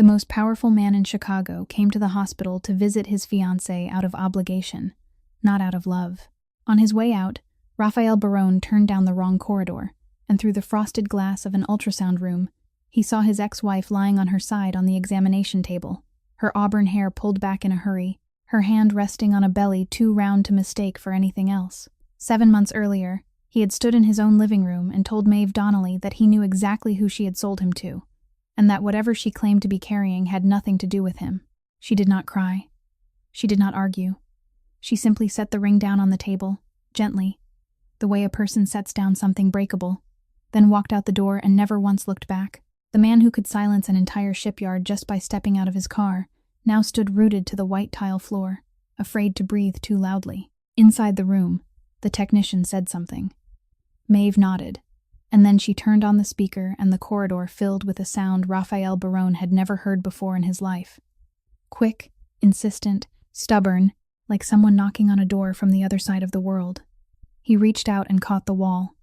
The most powerful man in Chicago came to the hospital to visit his fiancée out of obligation, not out of love. On his way out, Raphael Barone turned down the wrong corridor, and through the frosted glass of an ultrasound room, he saw his ex-wife lying on her side on the examination table, her auburn hair pulled back in a hurry, her hand resting on a belly too round to mistake for anything else. 7 months earlier, he had stood in his own living room and told Maeve Donnelly that he knew exactly who she had sold him to, and that whatever she claimed to be carrying had nothing to do with him. She did not cry. She did not argue. She simply set the ring down on the table, gently, the way a person sets down something breakable, then walked out the door and never once looked back. The man who could silence an entire shipyard just by stepping out of his car now stood rooted to the white tile floor, afraid to breathe too loudly. Inside the room, the technician said something. Maeve nodded, and then she turned on the speaker and the corridor filled with a sound Raphael Barone had never heard before in his life. Quick, insistent, stubborn, like someone knocking on a door from the other side of the world. He reached out and caught the wall.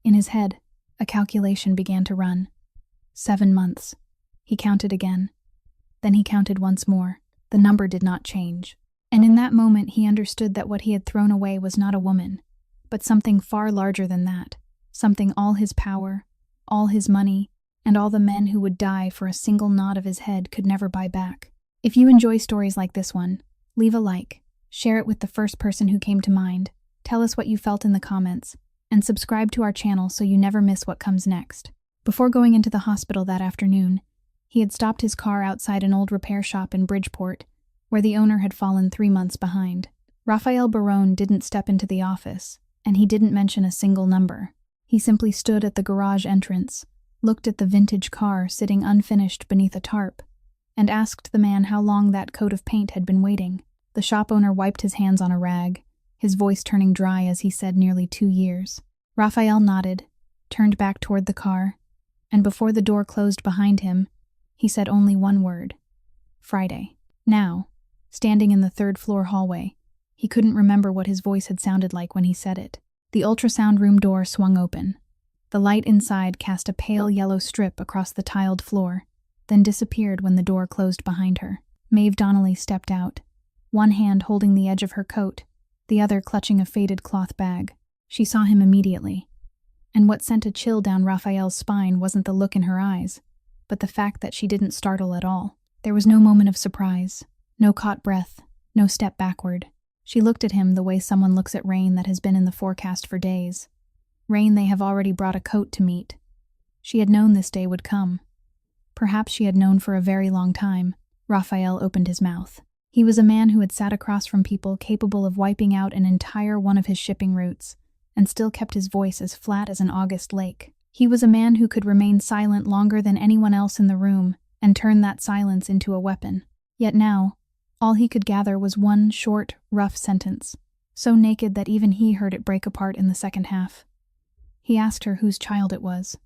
In his head, a calculation began to run. 7 months. He counted again. Then he counted once more. The number did not change. And in that moment he understood that what he had thrown away was not a woman, but something far larger than that. Something all his power, all his money, and all the men who would die for a single nod of his head could never buy back. If you enjoy stories like this one, leave a like, share it with the first person who came to mind, tell us what you felt in the comments, and subscribe to our channel so you never miss what comes next. Before going into the hospital that afternoon, he had stopped his car outside an old repair shop in Bridgeport, where the owner had fallen 3 months behind. Raphael Barone didn't step into the office, and he didn't mention a single number. He simply stood at the garage entrance, looked at the vintage car sitting unfinished beneath a tarp, and asked the man how long that coat of paint had been waiting. The shop owner wiped his hands on a rag, his voice turning dry as he said nearly 2 years. Raphael nodded, turned back toward the car, and before the door closed behind him, he said only one word: Friday. Now, standing in the 3rd-floor hallway, he couldn't remember what his voice had sounded like when he said it. The ultrasound room door swung open. The light inside cast a pale yellow strip across the tiled floor, then disappeared when the door closed behind her. Maeve Donnelly stepped out, one hand holding the edge of her coat, the other clutching a faded cloth bag. She saw him immediately, and what sent a chill down Raphael's spine wasn't the look in her eyes, but the fact that she didn't startle at all. There was no moment of surprise, no caught breath, no step backward. She looked at him the way someone looks at rain that has been in the forecast for days. Rain they have already brought a coat to meet. She had known this day would come. Perhaps she had known for a very long time. Raphael opened his mouth. He was a man who had sat across from people capable of wiping out an entire one of his shipping routes, and still kept his voice as flat as an August lake. He was a man who could remain silent longer than anyone else in the room, and turn that silence into a weapon. Yet now, all he could gather was one short, rough sentence, so naked that even he heard it break apart in the second half. He asked her whose child it was.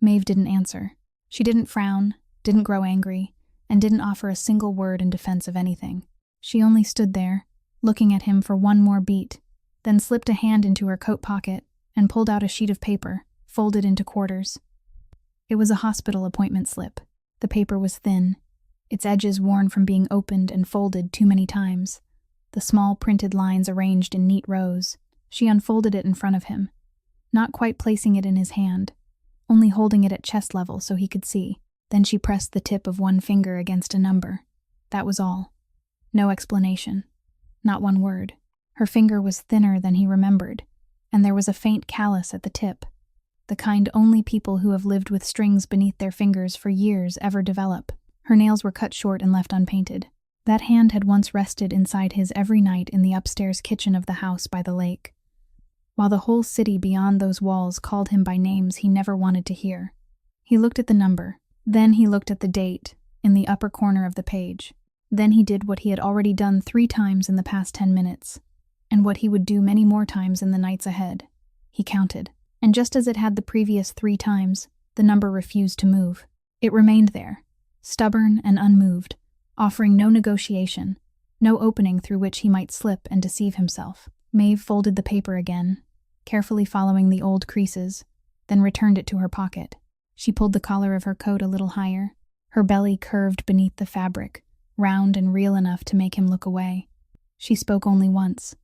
Maeve didn't answer. She didn't frown, didn't grow angry, and didn't offer a single word in defense of anything. She only stood there, looking at him for one more beat, then slipped a hand into her coat pocket and pulled out a sheet of paper, folded into quarters. It was a hospital appointment slip. The paper was thin, its edges worn from being opened and folded too many times, the small printed lines arranged in neat rows. She unfolded it in front of him, not quite placing it in his hand, only holding it at chest level so he could see. Then she pressed the tip of one finger against a number. That was all. No explanation. Not one word. Her finger was thinner than he remembered, and there was a faint callus at the tip, the kind only people who have lived with strings beneath their fingers for years ever develop. Her nails were cut short and left unpainted. That hand had once rested inside his every night in the upstairs kitchen of the house by the lake, while the whole city beyond those walls called him by names he never wanted to hear. He looked at the number. Then he looked at the date in the upper corner of the page. Then he did what he had already done 3 times in the past 10 minutes, and what he would do many more times in the nights ahead. He counted, and just as it had the previous 3 times, the number refused to move. It remained there, stubborn and unmoved, offering no negotiation, no opening through which he might slip and deceive himself. Maeve folded the paper again, carefully following the old creases, then returned it to her pocket. She pulled the collar of her coat a little higher, Her belly curved beneath the fabric, round and real enough to make him look away. She spoke only once,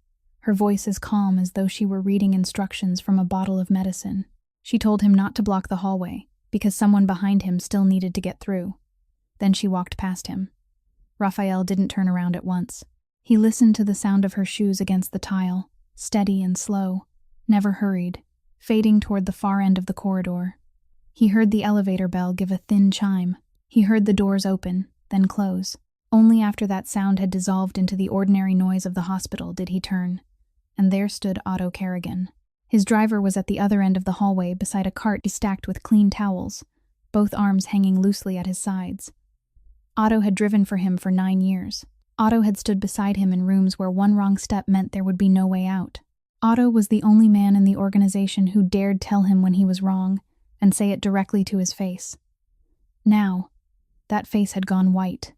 her voice as calm as though she were reading instructions from a bottle of medicine. She told him not to block the hallway, because someone behind him still needed to get through. Then she walked past him. Raphael didn't turn around at once. He listened to the sound of her shoes against the tile, steady and slow, never hurried, fading toward the far end of the corridor. He heard the elevator bell give a thin chime. He heard the doors open, then close. Only after that sound had dissolved into the ordinary noise of the hospital did he turn. And there stood Otto Kerrigan. His driver was at the other end of the hallway beside a cart stacked with clean towels, both arms hanging loosely at his sides. Otto had driven for him for 9 years. Otto had stood beside him in rooms where one wrong step meant there would be no way out. Otto was the only man in the organization who dared tell him when he was wrong and say it directly to his face. Now, that face had gone white.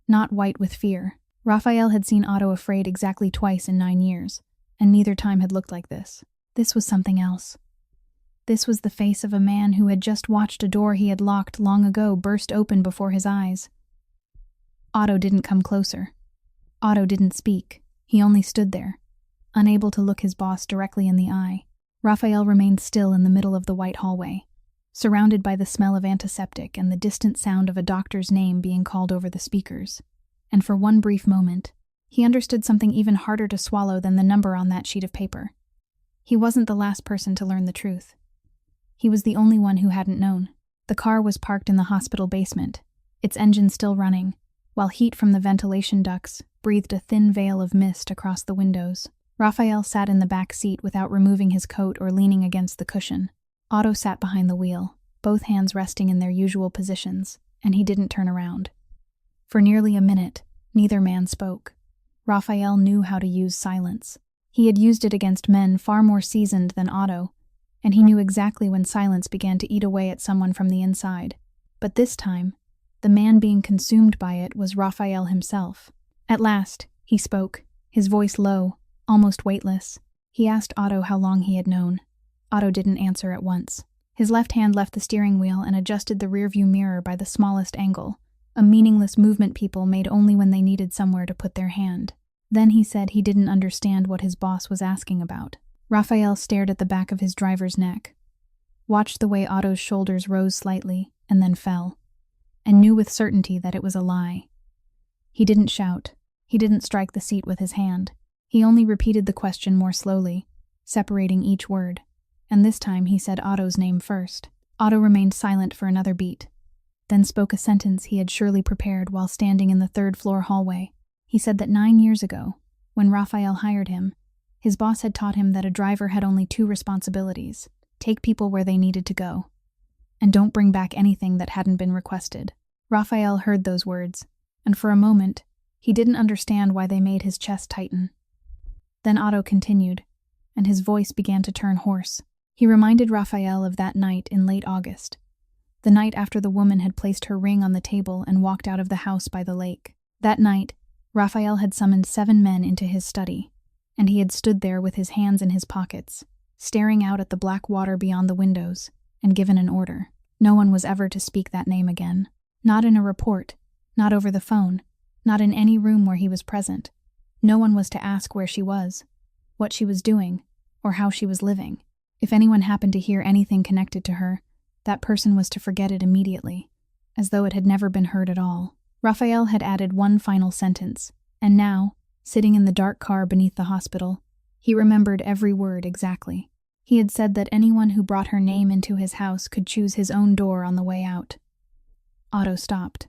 Not white with fear. Raphael had seen Otto afraid exactly twice in 9 years, and neither time had looked like this. This was something else. This was the face of a man who had just watched a door he had locked long ago burst open before his eyes. Otto didn't come closer. Otto didn't speak. He only stood there, unable to look his boss directly in the eye. Raphael remained still in the middle of the white hallway, surrounded by the smell of antiseptic and the distant sound of a doctor's name being called over the speakers. And for one brief moment, he understood something even harder to swallow than the number on that sheet of paper. He wasn't the last person to learn the truth. He was the only one who hadn't known. The car was parked in the hospital basement, its engine still running, while heat from the ventilation ducts breathed a thin veil of mist across the windows. Raphael sat in the back seat without removing his coat or leaning against the cushion. Otto sat behind the wheel, both hands resting in their usual positions, and he didn't turn around. For nearly a minute, neither man spoke. Raphael knew how to use silence. He had used it against men far more seasoned than Otto, and he knew exactly when silence began to eat away at someone from the inside. But this time, the man being consumed by it was Raphael himself. At last, he spoke, his voice low, almost weightless. He asked Otto how long he had known. Otto didn't answer at once. His left hand left the steering wheel and adjusted the rearview mirror by the smallest angle, a meaningless movement people made only when they needed somewhere to put their hand. Then he said he didn't understand what his boss was asking about. Raphael stared at the back of his driver's neck, watched the way Otto's shoulders rose slightly and then fell, and knew with certainty that it was a lie. He didn't shout. He didn't strike the seat with his hand. He only repeated the question more slowly, separating each word, and this time he said Otto's name first. Otto remained silent for another beat, then spoke a sentence he had surely prepared while standing in the third-floor hallway. He said that 9 years ago, when Raphael hired him, his boss had taught him that a driver had only 2 responsibilities: take people where they needed to go, and don't bring back anything that hadn't been requested. Raphael heard those words, and for a moment, he didn't understand why they made his chest tighten. Then Otto continued, and his voice began to turn hoarse. He reminded Raphael of that night in late August, the night after the woman had placed her ring on the table and walked out of the house by the lake. That night, Raphael had summoned 7 men into his study, and he had stood there with his hands in his pockets, staring out at the black water beyond the windows, and given an order. No one was ever to speak that name again. Not in a report, not over the phone, not in any room where he was present. No one was to ask where she was, what she was doing, or how she was living. If anyone happened to hear anything connected to her, that person was to forget it immediately, as though it had never been heard at all. Raphael had added one final sentence, and now, sitting in the dark car beneath the hospital, he remembered every word exactly. He had said that anyone who brought her name into his house could choose his own door on the way out. Otto stopped.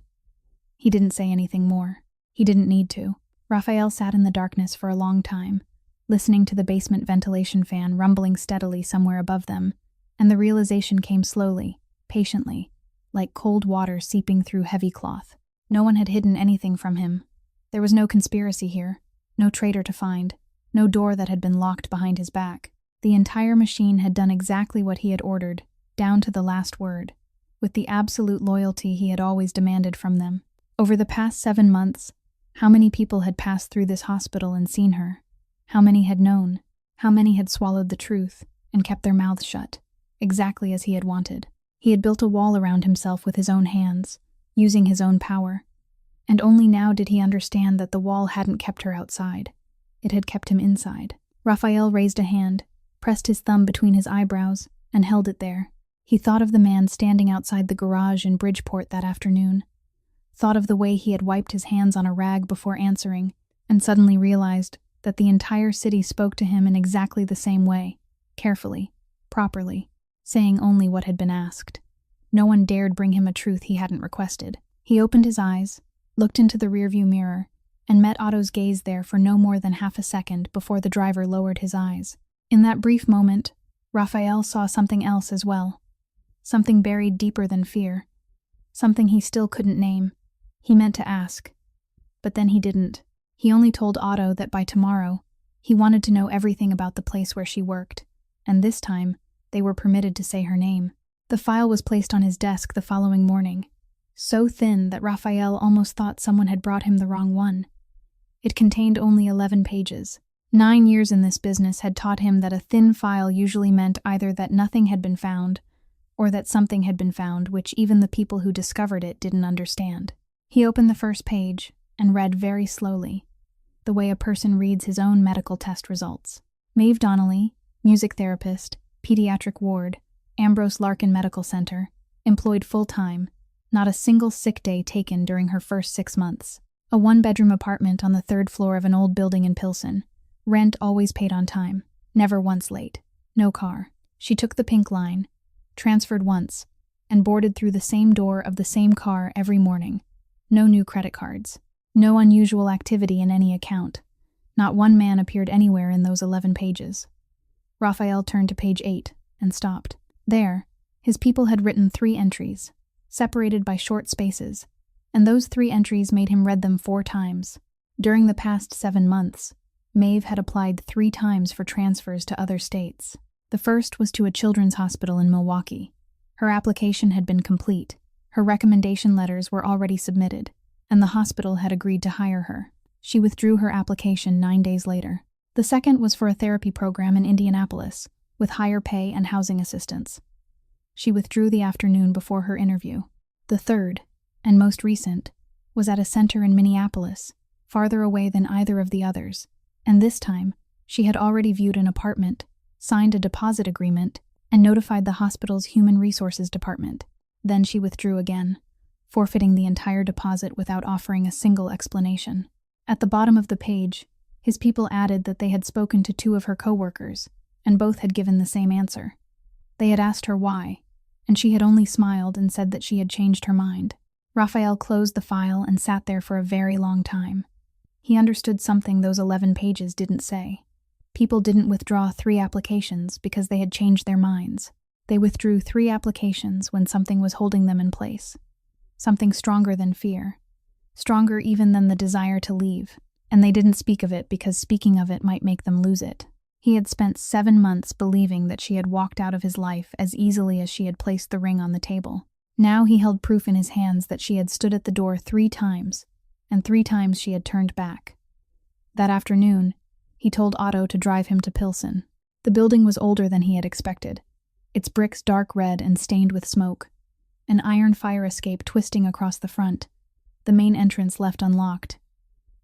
He didn't say anything more. He didn't need to. Raphael sat in the darkness for a long time, listening to the basement ventilation fan rumbling steadily somewhere above them, and the realization came slowly, patiently, like cold water seeping through heavy cloth. No one had hidden anything from him. There was no conspiracy here, no traitor to find, no door that had been locked behind his back. The entire machine had done exactly what he had ordered, down to the last word, with the absolute loyalty he had always demanded from them. Over the past 7 months, how many people had passed through this hospital and seen her? How many had known? How many had swallowed the truth and kept their mouths shut, exactly as he had wanted? He had built a wall around himself with his own hands, using his own power. And only now did he understand that the wall hadn't kept her outside. It had kept him inside. Raphael raised a hand, pressed his thumb between his eyebrows, and held it there. He thought of the man standing outside the garage in Bridgeport that afternoon, thought of the way he had wiped his hands on a rag before answering, and suddenly realized that the entire city spoke to him in exactly the same way, carefully, properly, saying only what had been asked. No one dared bring him a truth he hadn't requested. He opened his eyes, looked into the rearview mirror, and met Otto's gaze there for no more than half a second before the driver lowered his eyes. In that brief moment, Raphael saw something else as well. Something buried deeper than fear. Something he still couldn't name. He meant to ask. But then he didn't. He only told Otto that by tomorrow, he wanted to know everything about the place where she worked, and this time, they were permitted to say her name. The file was placed on his desk the following morning, so thin that Raphael almost thought someone had brought him the wrong one. It contained only 11 pages. 9 years in this business had taught him that a thin file usually meant either that nothing had been found, or that something had been found which even the people who discovered it didn't understand. He opened the first page and read very slowly, the way a person reads his own medical test results. Maeve Donnelly, music therapist, pediatric ward, Ambrose Larkin Medical Center, employed full-time, not a single sick day taken during her first 6 months. A 1-bedroom apartment on the 3rd floor of an old building in Pilsen. Rent always paid on time, never once late. No car. She took the pink line, transferred once, and boarded through the same door of the same car every morning. No new credit cards. No unusual activity in any account. Not one man appeared anywhere in those 11 pages. Raphael turned to page 8 and stopped. There, his people had written 3 entries, separated by short spaces, and those 3 entries made him read them 4 times. During the past 7 months, Maeve had applied 3 times for transfers to other states. The first was to a children's hospital in Milwaukee. Her application had been complete, her recommendation letters were already submitted, and the hospital had agreed to hire her. She withdrew her application 9 days later. The second was for a therapy program in Indianapolis, with higher pay and housing assistance. She withdrew the afternoon before her interview. The third, and most recent, was at a center in Minneapolis, farther away than either of the others, and this time, she had already viewed an apartment, signed a deposit agreement, and notified the hospital's Human Resources Department. Then she withdrew again, forfeiting the entire deposit without offering a single explanation. At the bottom of the page, his people added that they had spoken to 2 of her coworkers, and both had given the same answer. They had asked her why, and she had only smiled and said that she had changed her mind. Raphael closed the file and sat there for a very long time. He understood something those 11 pages didn't say. People didn't withdraw 3 applications because they had changed their minds. They withdrew 3 applications when something was holding them in place. Something stronger than fear. Stronger even than the desire to leave. And they didn't speak of it because speaking of it might make them lose it. He had spent 7 months believing that she had walked out of his life as easily as she had placed the ring on the table. Now he held proof in his hands that she had stood at the door 3 times, and 3 times she had turned back. That afternoon, he told Otto to drive him to Pilsen. The building was older than he had expected, its bricks dark red and stained with smoke, an iron fire escape twisting across the front, the main entrance left unlocked.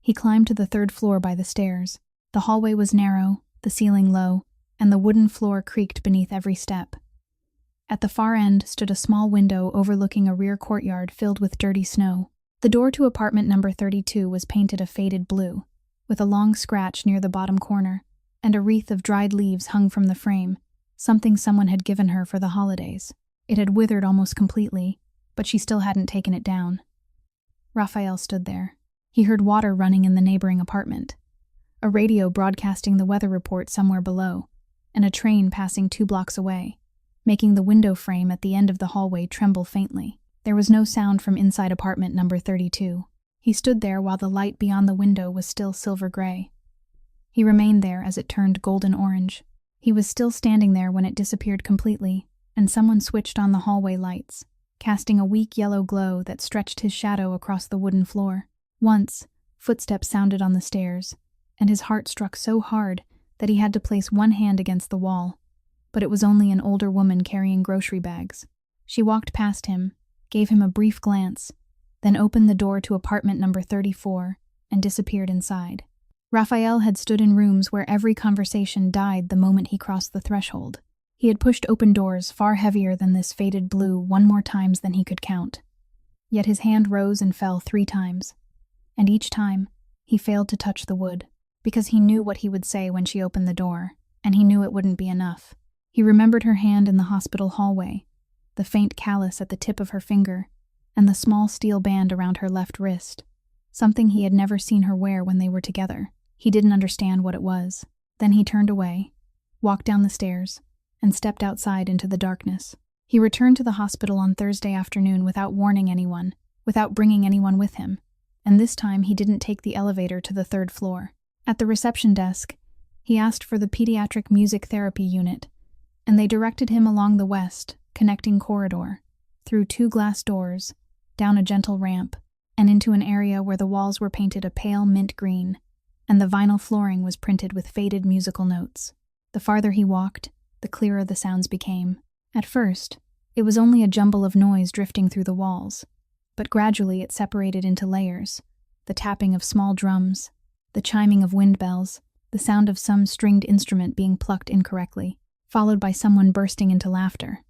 He climbed to the 3rd floor by the stairs. The hallway was narrow, the ceiling low, and the wooden floor creaked beneath every step. At the far end stood a small window overlooking a rear courtyard filled with dirty snow. The door to apartment number 32 was painted a faded blue, with a long scratch near the bottom corner, and a wreath of dried leaves hung from the frame, something someone had given her for the holidays. It had withered almost completely, but she still hadn't taken it down. Raphael stood there. He heard water running in the neighboring apartment, a radio broadcasting the weather report somewhere below, and a train passing 2 blocks away, making the window frame at the end of the hallway tremble faintly. There was no sound from inside apartment number 32. He stood there while the light beyond the window was still silver gray. He remained there as it turned golden orange. He was still standing there when it disappeared completely, and someone switched on the hallway lights, casting a weak yellow glow that stretched his shadow across the wooden floor. Once, footsteps sounded on the stairs, and his heart struck so hard that he had to place one hand against the wall. But it was only an older woman carrying grocery bags. She walked past him, gave him a brief glance, then opened the door to apartment number 34 and disappeared inside. Raphael had stood in rooms where every conversation died the moment he crossed the threshold. He had pushed open doors far heavier than this faded blue one more times than he could count. Yet his hand rose and fell 3 times, and each time he failed to touch the wood, because he knew what he would say when she opened the door, and he knew it wouldn't be enough. He remembered her hand in the hospital hallway, the faint callus at the tip of her finger, and the small steel band around her left wrist, something he had never seen her wear when they were together. He didn't understand what it was. Then he turned away, walked down the stairs, and stepped outside into the darkness. He returned to the hospital on Thursday afternoon without warning anyone, without bringing anyone with him, and this time he didn't take the elevator to the 3rd floor. At the reception desk, he asked for the pediatric music therapy unit, and they directed him along the west, connecting corridor, through 2 glass doors, down a gentle ramp, and into an area where the walls were painted a pale mint green, and the vinyl flooring was printed with faded musical notes. The farther he walked, the clearer the sounds became. At first, it was only a jumble of noise drifting through the walls, but gradually it separated into layers: the tapping of small drums, the chiming of wind bells, the sound of some stringed instrument being plucked incorrectly, followed by someone bursting into laughter.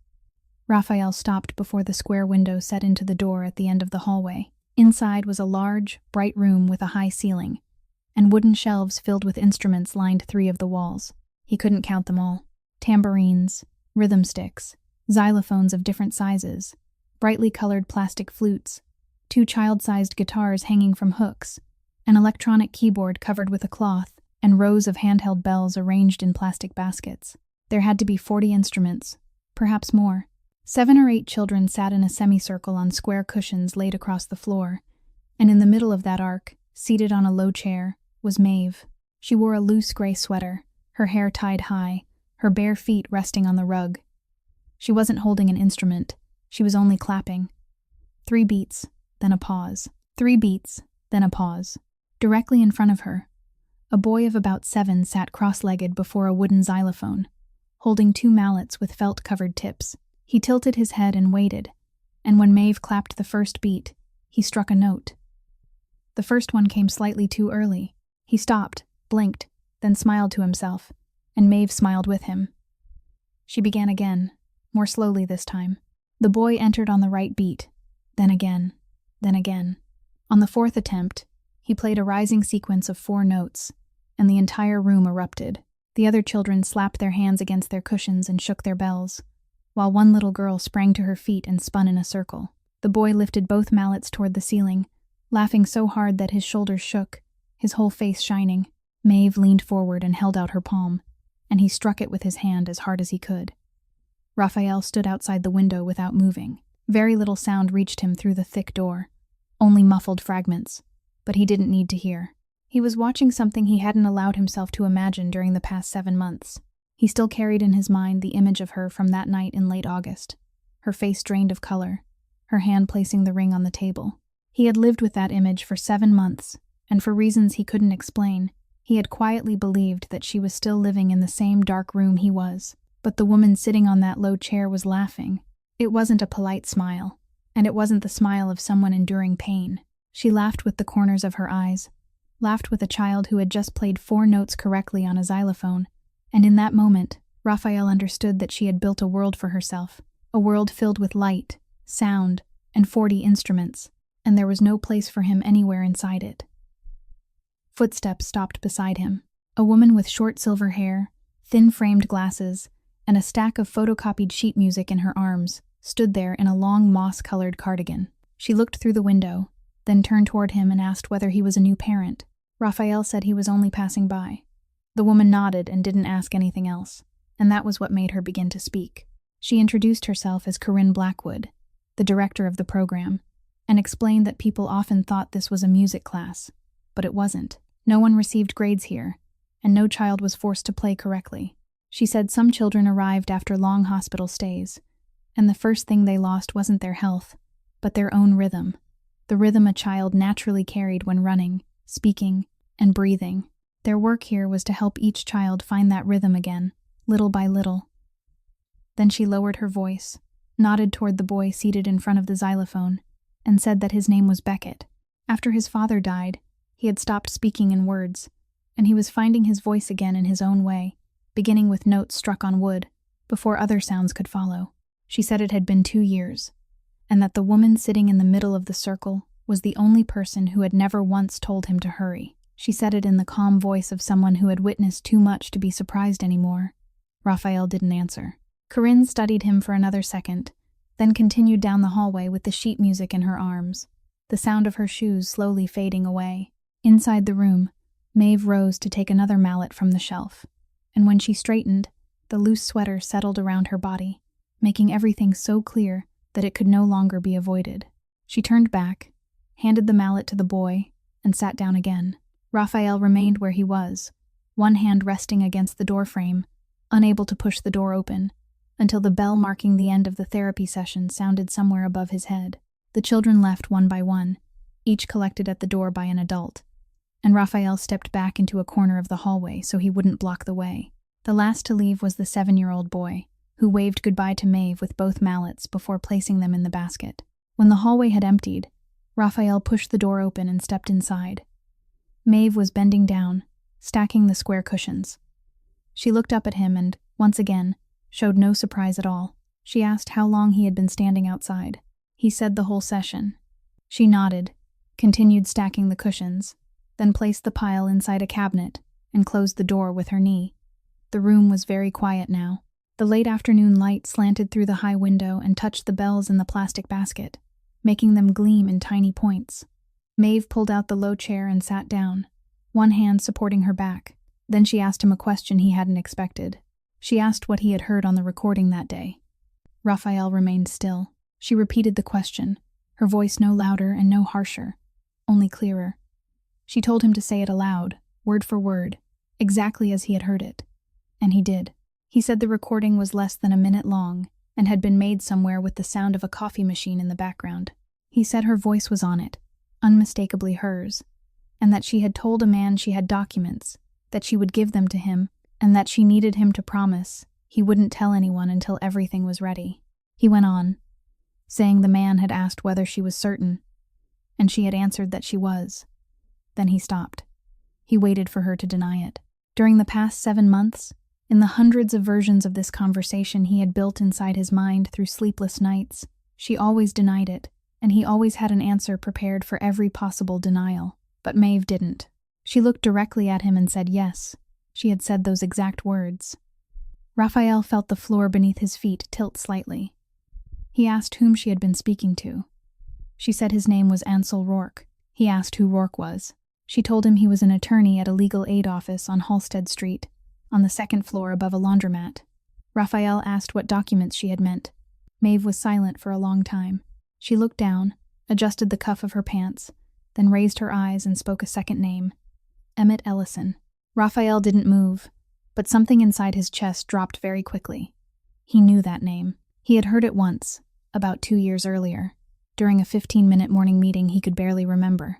Raphael stopped before the square window set into the door at the end of the hallway. Inside was a large, bright room with a high ceiling, and wooden shelves filled with instruments lined 3 of the walls. He couldn't count them all. Tambourines, rhythm sticks, xylophones of different sizes, brightly colored plastic flutes, 2 child-sized guitars hanging from hooks, an electronic keyboard covered with a cloth, and rows of handheld bells arranged in plastic baskets. There had to be 40 instruments, perhaps more. 7 or 8 children sat in a semicircle on square cushions laid across the floor, and in the middle of that arc, seated on a low chair, was Maeve. She wore a loose gray sweater, her hair tied high, her bare feet resting on the rug. She wasn't holding an instrument, she was only clapping. 3 beats, then a pause. 3 beats, then a pause. Directly in front of her, a boy of about 7 sat cross-legged before a wooden xylophone, holding 2 mallets with felt-covered tips. He tilted his head and waited, and when Maeve clapped the first beat, he struck a note. The first one came slightly too early. He stopped, blinked, then smiled to himself, and Maeve smiled with him. She began again, more slowly this time. The boy entered on the right beat, then again, then again. On the 4th attempt, he played a rising sequence of 4 notes, and the entire room erupted. The other children slapped their hands against their cushions and shook their bells, while one little girl sprang to her feet and spun in a circle. The boy lifted both mallets toward the ceiling, laughing so hard that his shoulders shook, his whole face shining. Maeve leaned forward and held out her palm, and he struck it with his hand as hard as he could. Raphael stood outside the window without moving. Very little sound reached him through the thick door, only muffled fragments, but he didn't need to hear. He was watching something he hadn't allowed himself to imagine during the past 7 months. He still carried in his mind the image of her from that night in late August, her face drained of color, her hand placing the ring on the table. He had lived with that image for 7 months, and for reasons he couldn't explain, he had quietly believed that she was still living in the same dark room he was. But the woman sitting on that low chair was laughing. It wasn't a polite smile, and it wasn't the smile of someone enduring pain. She laughed with the corners of her eyes, laughed with a child who had just played 4 notes correctly on a xylophone, and in that moment, Raphael understood that she had built a world for herself, a world filled with light, sound, and 40 instruments, and there was no place for him anywhere inside it. Footsteps stopped beside him. A woman with short silver hair, thin-framed glasses, and a stack of photocopied sheet music in her arms stood there in a long moss-colored cardigan. She looked through the window, then turned toward him and asked whether he was a new parent. Raphael said he was only passing by. The woman nodded and didn't ask anything else, and that was what made her begin to speak. She introduced herself as Corinne Blackwood, the director of the program, and explained that people often thought this was a music class, but it wasn't. No one received grades here, and no child was forced to play correctly. She said some children arrived after long hospital stays, and the first thing they lost wasn't their health, but their own rhythm, the rhythm a child naturally carried when running, speaking, and breathing. Their work here was to help each child find that rhythm again, little by little. Then she lowered her voice, nodded toward the boy seated in front of the xylophone, and said that his name was Beckett. After his father died, he had stopped speaking in words, and he was finding his voice again in his own way, beginning with notes struck on wood, before other sounds could follow. She said it had been 2 years, and that the woman sitting in the middle of the circle was the only person who had never once told him to hurry. She said it in the calm voice of someone who had witnessed too much to be surprised anymore. Raphael didn't answer. Corinne studied him for another second, then continued down the hallway with the sheet music in her arms, the sound of her shoes slowly fading away. Inside the room, Maeve rose to take another mallet from the shelf, and when she straightened, the loose sweater settled around her body, making everything so clear that it could no longer be avoided. She turned back, handed the mallet to the boy, and sat down again. Raphael remained where he was, one hand resting against the doorframe, unable to push the door open, until the bell marking the end of the therapy session sounded somewhere above his head. The children left one by one, each collected at the door by an adult, and Raphael stepped back into a corner of the hallway so he wouldn't block the way. The last to leave was the 7-year-old boy, who waved goodbye to Maeve with both mallets before placing them in the basket. When the hallway had emptied, Raphael pushed the door open and stepped inside. Maeve was bending down, stacking the square cushions. She looked up at him and, once again, showed no surprise at all. She asked how long he had been standing outside. He said the whole session. She nodded, continued stacking the cushions, then placed the pile inside a cabinet and closed the door with her knee. The room was very quiet now. The late afternoon light slanted through the high window and touched the bells in the plastic basket, making them gleam in tiny points. Maeve pulled out the low chair and sat down, one hand supporting her back. Then she asked him a question he hadn't expected. She asked what he had heard on the recording that day. Raphael remained still. She repeated the question, her voice no louder and no harsher, only clearer. She told him to say it aloud, word for word, exactly as he had heard it. And he did. He said the recording was less than a minute long and had been made somewhere with the sound of a coffee machine in the background. He said her voice was on it, unmistakably hers, and that she had told a man she had documents, that she would give them to him, and that she needed him to promise he wouldn't tell anyone until everything was ready. He went on, saying the man had asked whether she was certain, and she had answered that she was. Then he stopped. He waited for her to deny it. During the past 7 months, in the hundreds of versions of this conversation he had built inside his mind through sleepless nights, she always denied it, and he always had an answer prepared for every possible denial. But Maeve didn't. She looked directly at him and said yes. She had said those exact words. Raphael felt the floor beneath his feet tilt slightly. He asked whom she had been speaking to. She said his name was Ansel Rourke. He asked who Rourke was. She told him he was an attorney at a legal aid office on Halsted Street, on the 2nd floor above a laundromat. Raphael asked what documents she had meant. Maeve was silent for a long time. She looked down, adjusted the cuff of her pants, then raised her eyes and spoke a second name. Emmett Ellison. Raphael didn't move, but something inside his chest dropped very quickly. He knew that name. He had heard it once, about 2 years earlier, during a 15-minute morning meeting he could barely remember.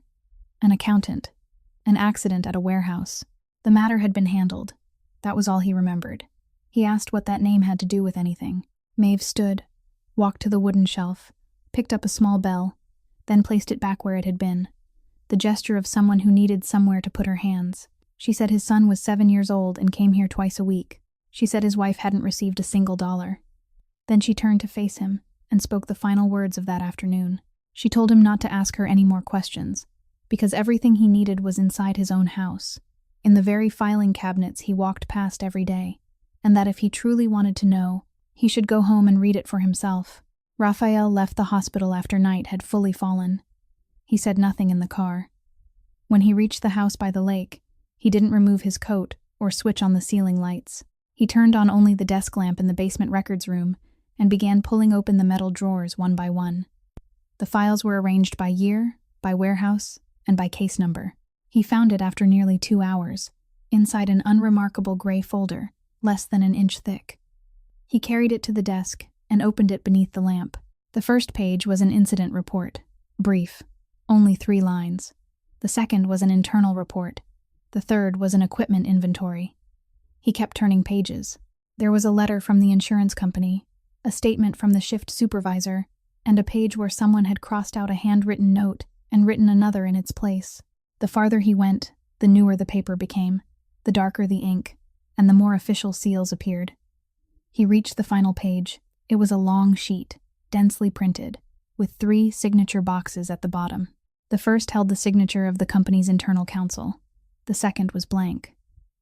An accountant. An accident at a warehouse. The matter had been handled. That was all he remembered. He asked what that name had to do with anything. Maeve stood, walked to the wooden shelf, picked up a small bell, then placed it back where it had been. The gesture of someone who needed somewhere to put her hands. She said his son was 7 years old and came here twice a week. She said his wife hadn't received a single dollar. Then she turned to face him and spoke the final words of that afternoon. She told him not to ask her any more questions, because everything he needed was inside his own house, in the very filing cabinets he walked past every day, and that if he truly wanted to know, he should go home and read it for himself. Raphael left the hospital after night had fully fallen. He said nothing in the car. When he reached the house by the lake, he didn't remove his coat or switch on the ceiling lights. He turned on only the desk lamp in the basement records room and began pulling open the metal drawers one by one. The files were arranged by year, by warehouse, and by case number. He found it after nearly 2 hours, inside an unremarkable gray folder, less than an inch thick. He carried it to the desk and opened it beneath the lamp. The first page was an incident report, brief, only 3 lines. The second was an internal report. The third was an equipment inventory. He kept turning pages. There was a letter from the insurance company, a statement from the shift supervisor, and a page where someone had crossed out a handwritten note and written another in its place. The farther he went, the newer the paper became, the darker the ink, and the more official seals appeared. He reached the final page. It was a long sheet, densely printed, with 3 signature boxes at the bottom. The first held the signature of the company's internal counsel. The second was blank.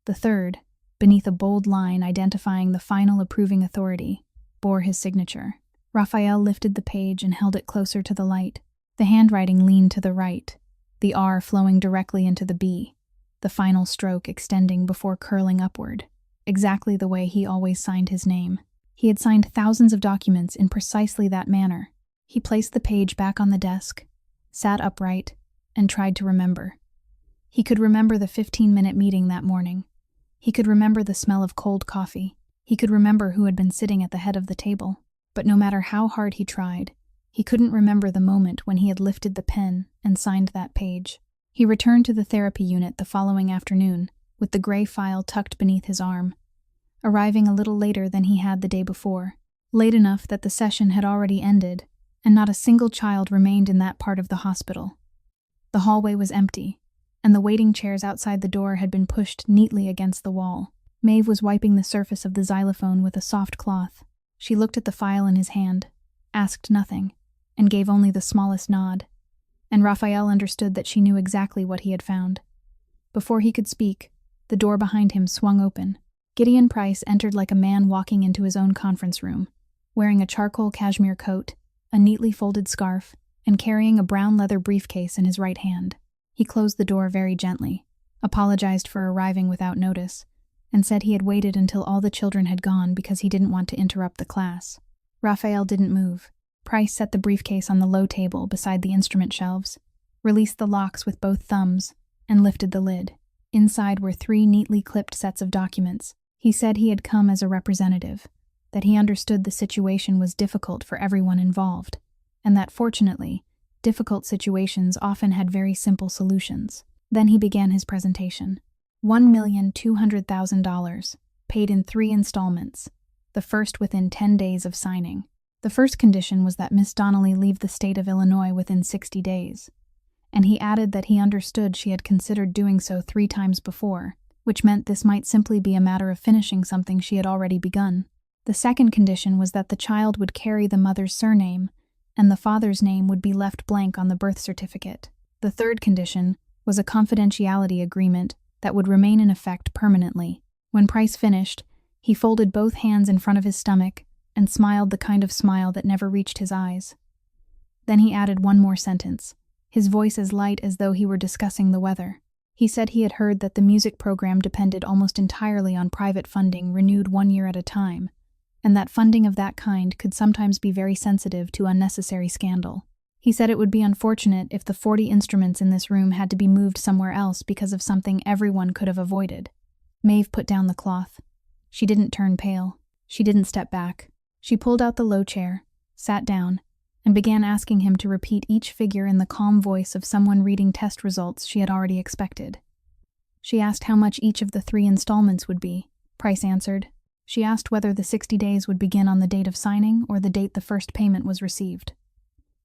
The third, beneath a bold line identifying the final approving authority, bore his signature. Raphael lifted the page and held it closer to the light. The handwriting leaned to the right, the R flowing directly into the B, the final stroke extending before curling upward, exactly the way he always signed his name. He had signed thousands of documents in precisely that manner. He placed the page back on the desk, sat upright, and tried to remember. He could remember the 15-minute meeting that morning. He could remember the smell of cold coffee. He could remember who had been sitting at the head of the table. But no matter how hard he tried, he couldn't remember the moment when he had lifted the pen and signed that page. He returned to the therapy unit the following afternoon, with the gray file tucked beneath his arm, arriving a little later than he had the day before, late enough that the session had already ended, and not a single child remained in that part of the hospital. The hallway was empty, and the waiting chairs outside the door had been pushed neatly against the wall. Maeve was wiping the surface of the xylophone with a soft cloth. She looked at the file in his hand, asked nothing, and gave only the smallest nod. And Raphael understood that she knew exactly what he had found. Before he could speak, the door behind him swung open. Gideon Price entered like a man walking into his own conference room, wearing a charcoal cashmere coat, a neatly folded scarf, and carrying a brown leather briefcase in his right hand. He closed the door very gently, apologized for arriving without notice, and said he had waited until all the children had gone because he didn't want to interrupt the class. Raphael didn't move. Price set the briefcase on the low table beside the instrument shelves, released the locks with both thumbs, and lifted the lid. Inside were 3 neatly clipped sets of documents. He said he had come as a representative, that he understood the situation was difficult for everyone involved, and that fortunately, difficult situations often had very simple solutions. Then he began his presentation. $1,200,000, paid in 3 installments, the first within 10 days of signing. The first condition was that Miss Donnelly leave the state of Illinois within 60 days, and he added that he understood she had considered doing so 3 times before, which meant this might simply be a matter of finishing something she had already begun. The second condition was that the child would carry the mother's surname, and the father's name would be left blank on the birth certificate. The third condition was a confidentiality agreement that would remain in effect permanently. When Price finished, he folded both hands in front of his stomach and smiled the kind of smile that never reached his eyes. Then he added one more sentence, his voice as light as though he were discussing the weather. He said he had heard that the music program depended almost entirely on private funding renewed 1 year at a time, and that funding of that kind could sometimes be very sensitive to unnecessary scandal. He said it would be unfortunate if the 40 instruments in this room had to be moved somewhere else because of something everyone could have avoided. Maeve put down the cloth. She didn't turn pale. She didn't step back. She pulled out the low chair, sat down, and began asking him to repeat each figure in the calm voice of someone reading test results she had already expected. She asked how much each of the 3 installments would be. Price answered. She asked whether the 60 days would begin on the date of signing or the date the first payment was received.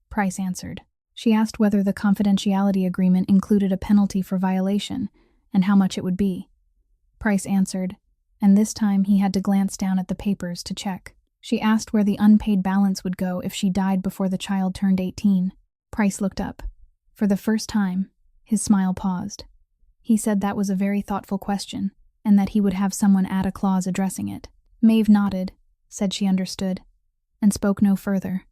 Price answered. She asked whether the confidentiality agreement included a penalty for violation and how much it would be. Price answered, and this time he had to glance down at the papers to check. She asked where the unpaid balance would go if she died before the child turned 18. Price looked up. For the first time, his smile paused. He said that was a very thoughtful question, and that he would have someone add a clause addressing it. Maeve nodded, said she understood, and spoke no further.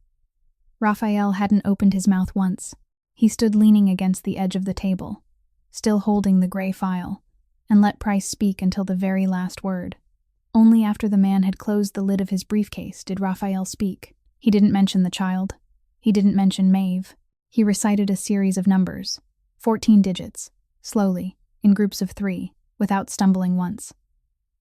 Raphael hadn't opened his mouth once. He stood leaning against the edge of the table, still holding the gray file, and let Price speak until the very last word. Only after the man had closed the lid of his briefcase did Raphael speak. He didn't mention the child. He didn't mention Maeve. He recited a series of numbers, 14 digits, slowly, in groups of 3, without stumbling once.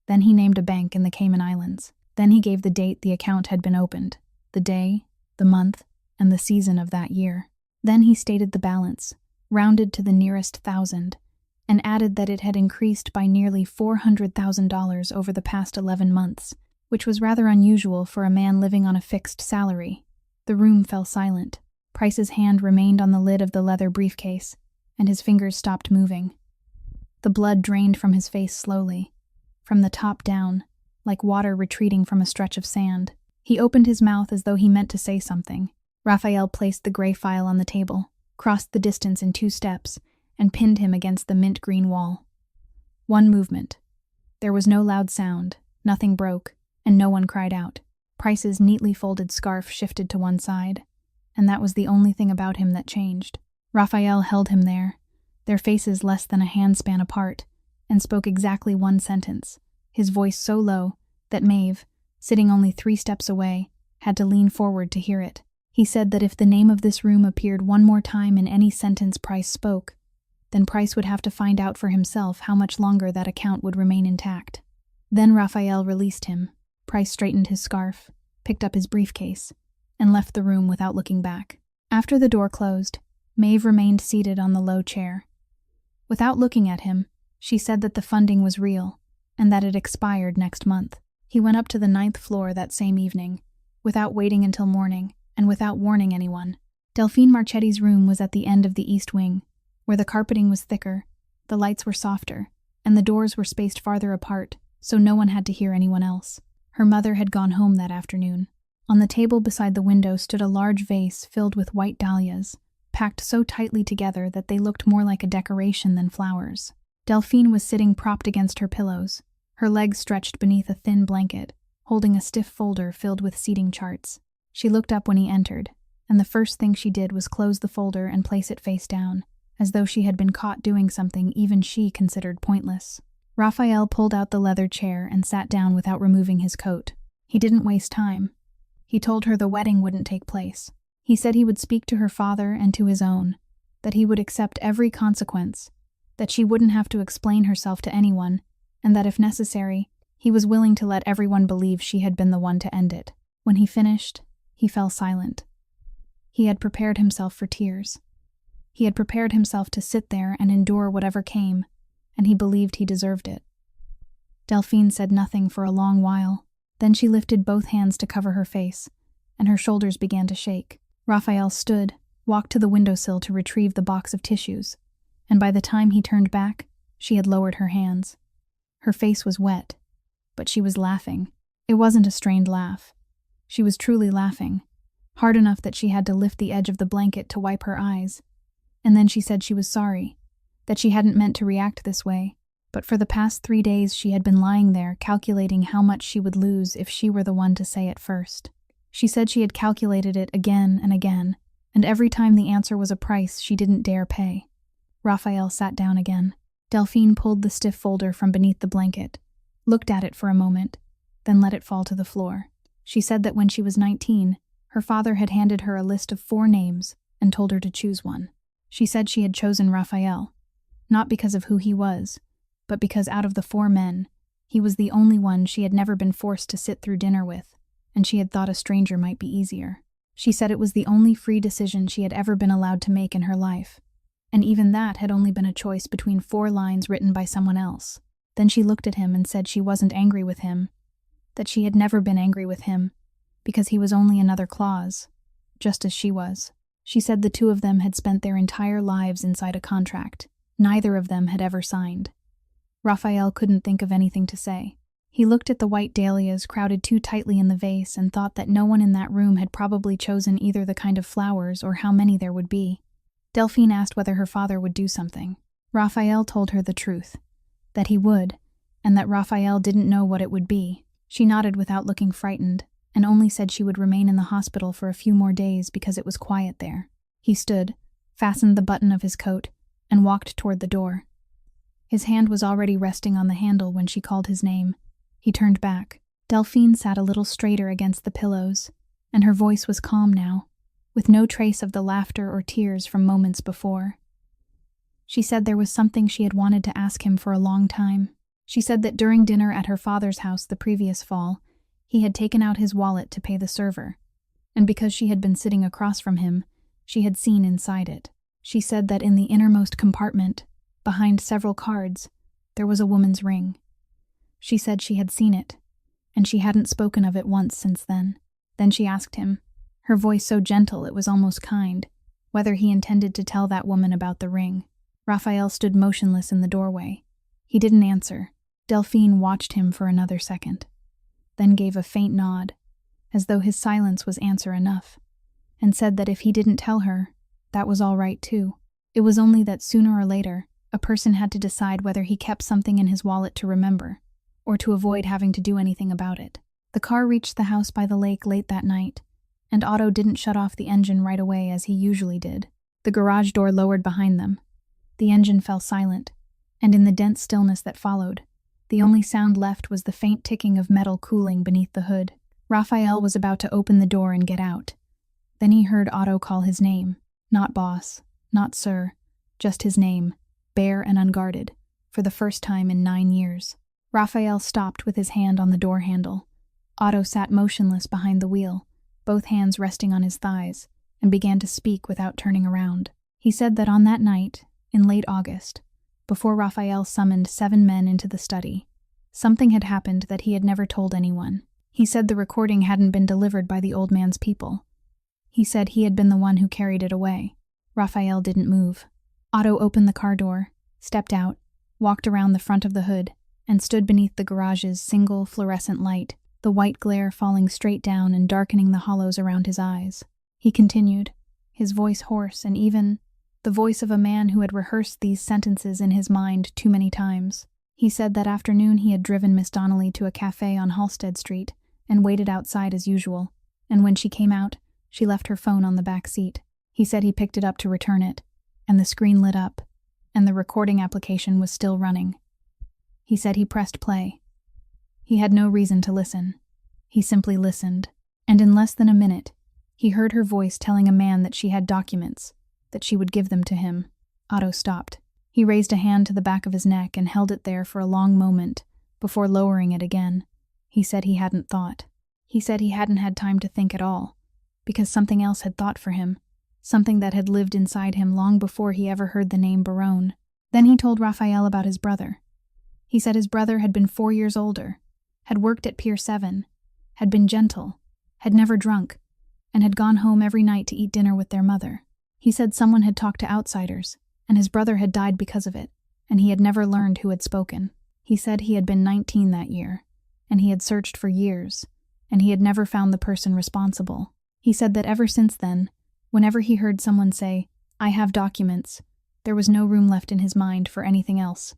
Then he named a bank in the Cayman Islands. Then he gave the date the account had been opened, the day, the month, and the season of that year. Then he stated the balance, rounded to the nearest 1,000, and added that it had increased by nearly $400,000 over the past 11 months, which was rather unusual for a man living on a fixed salary, The room fell silent. Price's hand remained on the lid of the leather briefcase, and his fingers stopped moving. The blood drained from his face slowly, from the top down, like water retreating from a stretch of sand. He opened his mouth as though he meant to say something. Raphael placed the gray file on the table, crossed the distance in 2 steps, and pinned him against the mint green wall. One movement. There was no loud sound, nothing broke, and no one cried out. Price's neatly folded scarf shifted to one side, and that was the only thing about him that changed. Raphael held him there, their faces less than a handspan apart, and spoke exactly 1 sentence, his voice so low that Maeve, sitting only 3 steps away, had to lean forward to hear it. He said that if the name of this room appeared 1 more time in any sentence Price spoke, then Price would have to find out for himself how much longer that account would remain intact. Then Raphael released him. Price straightened his scarf, picked up his briefcase, and left the room without looking back. After the door closed, Maeve remained seated on the low chair. Without looking at him, she said that the funding was real, and that it expired next month. He went up to the 9th floor that same evening, without waiting until morning, and without warning anyone. Delphine Marchetti's room was at the end of the east wing, where the carpeting was thicker, the lights were softer, and the doors were spaced farther apart, so no one had to hear anyone else. Her mother had gone home that afternoon. On the table beside the window stood a large vase filled with white dahlias, packed so tightly together that they looked more like a decoration than flowers. Delphine was sitting propped against her pillows, her legs stretched beneath a thin blanket, holding a stiff folder filled with seating charts. She looked up when he entered, and the first thing she did was close the folder and place it face down, as though she had been caught doing something even she considered pointless. Raphael pulled out the leather chair and sat down without removing his coat. He didn't waste time. He told her the wedding wouldn't take place. He said he would speak to her father and to his own, that he would accept every consequence, that she wouldn't have to explain herself to anyone, and that if necessary, he was willing to let everyone believe she had been the one to end it. When he finished, he fell silent. He had prepared himself for tears. He had prepared himself to sit there and endure whatever came, and he believed he deserved it. Delphine said nothing for a long while. Then she lifted both hands to cover her face, and her shoulders began to shake. Raphael stood, walked to the windowsill to retrieve the box of tissues, and by the time he turned back, she had lowered her hands. Her face was wet, but she was laughing. It wasn't a strained laugh. She was truly laughing, hard enough that she had to lift the edge of the blanket to wipe her eyes. And then she said she was sorry, that she hadn't meant to react this way, but for the past 3 days she had been lying there calculating how much she would lose if she were the one to say it first. She said she had calculated it again, and every time the answer was a price she didn't dare pay. Raphael sat down again. Delphine pulled the stiff folder from beneath the blanket, looked at it for a moment, then let it fall to the floor. She said that when she was 19, her father had handed her a list of 4 names and told her to choose one. She said she had chosen Raphael, not because of who he was, but because out of the 4 men, he was the only one she had never been forced to sit through dinner with, and she had thought a stranger might be easier. She said it was the only free decision she had ever been allowed to make in her life, and even that had only been a choice between 4 lines written by someone else. Then she looked at him and said she wasn't angry with him, that she had never been angry with him, because he was only another clause, just as she was. She said the 2 of them had spent their entire lives inside a contract. Neither of them had ever signed. Raphael couldn't think of anything to say. He looked at the white dahlias crowded too tightly in the vase and thought that no one in that room had probably chosen either the kind of flowers or how many there would be. Delphine asked whether her father would do something. Raphael told her the truth, that he would, and that Raphael didn't know what it would be. She nodded without looking frightened, and only said she would remain in the hospital for a few more days because it was quiet there. He stood, fastened the button of his coat, and walked toward the door. His hand was already resting on the handle when she called his name. He turned back. Delphine sat a little straighter against the pillows, and her voice was calm now, with no trace of the laughter or tears from moments before. She said there was something she had wanted to ask him for a long time. She said that during dinner at her father's house the previous fall, he had taken out his wallet to pay the server, and because she had been sitting across from him, she had seen inside it. She said that in the innermost compartment, behind several cards, there was a woman's ring. She said she had seen it, and she hadn't spoken of it once since then. Then she asked him, her voice so gentle it was almost kind, whether he intended to tell that woman about the ring. Raphael stood motionless in the doorway. He didn't answer. Delphine watched him for another second, then gave a faint nod, as though his silence was answer enough, and said that if he didn't tell her, that was all right too. It was only that sooner or later, a person had to decide whether he kept something in his wallet to remember, or to avoid having to do anything about it. The car reached the house by the lake late that night, and Otto didn't shut off the engine right away as he usually did. The garage door lowered behind them. The engine fell silent, and in the dense stillness that followed, the only sound left was the faint ticking of metal cooling beneath the hood. Raphael was about to open the door and get out. Then he heard Otto call his name. Not boss, not sir, just his name, bare and unguarded, for the first time in 9 years. Raphael stopped with his hand on the door handle. Otto sat motionless behind the wheel, both hands resting on his thighs, and began to speak without turning around. He said that on that night, in late August, before Raphael summoned 7 men into the study, something had happened that he had never told anyone. He said the recording hadn't been delivered by the old man's people. He said he had been the one who carried it away. Raphael didn't move. Otto opened the car door, stepped out, walked around the front of the hood, and stood beneath the garage's single fluorescent light, the white glare falling straight down and darkening the hollows around his eyes. He continued, his voice hoarse and even the voice of a man who had rehearsed these sentences in his mind too many times. He said that afternoon he had driven Miss Donnelly to a cafe on Halsted Street and waited outside as usual, and when she came out, she left her phone on the back seat. He said he picked it up to return it, and the screen lit up, and the recording application was still running. He said he pressed play. He had no reason to listen. He simply listened, and in less than a minute, he heard her voice telling a man that she had documents, that she would give them to him. Otto stopped. He raised a hand to the back of his neck and held it there for a long moment, before lowering it again. He said he hadn't thought. He said he hadn't had time to think at all, because something else had thought for him, something that had lived inside him long before he ever heard the name Barone. Then he told Raphael about his brother. He said his brother had been 4 years older, had worked at Pier 7, had been gentle, had never drunk, and had gone home every night to eat dinner with their mother. He said someone had talked to outsiders, and his brother had died because of it, and he had never learned who had spoken. He said he had been 19 that year, and he had searched for years, and he had never found the person responsible. He said that ever since then, whenever he heard someone say, "I have documents," there was no room left in his mind for anything else.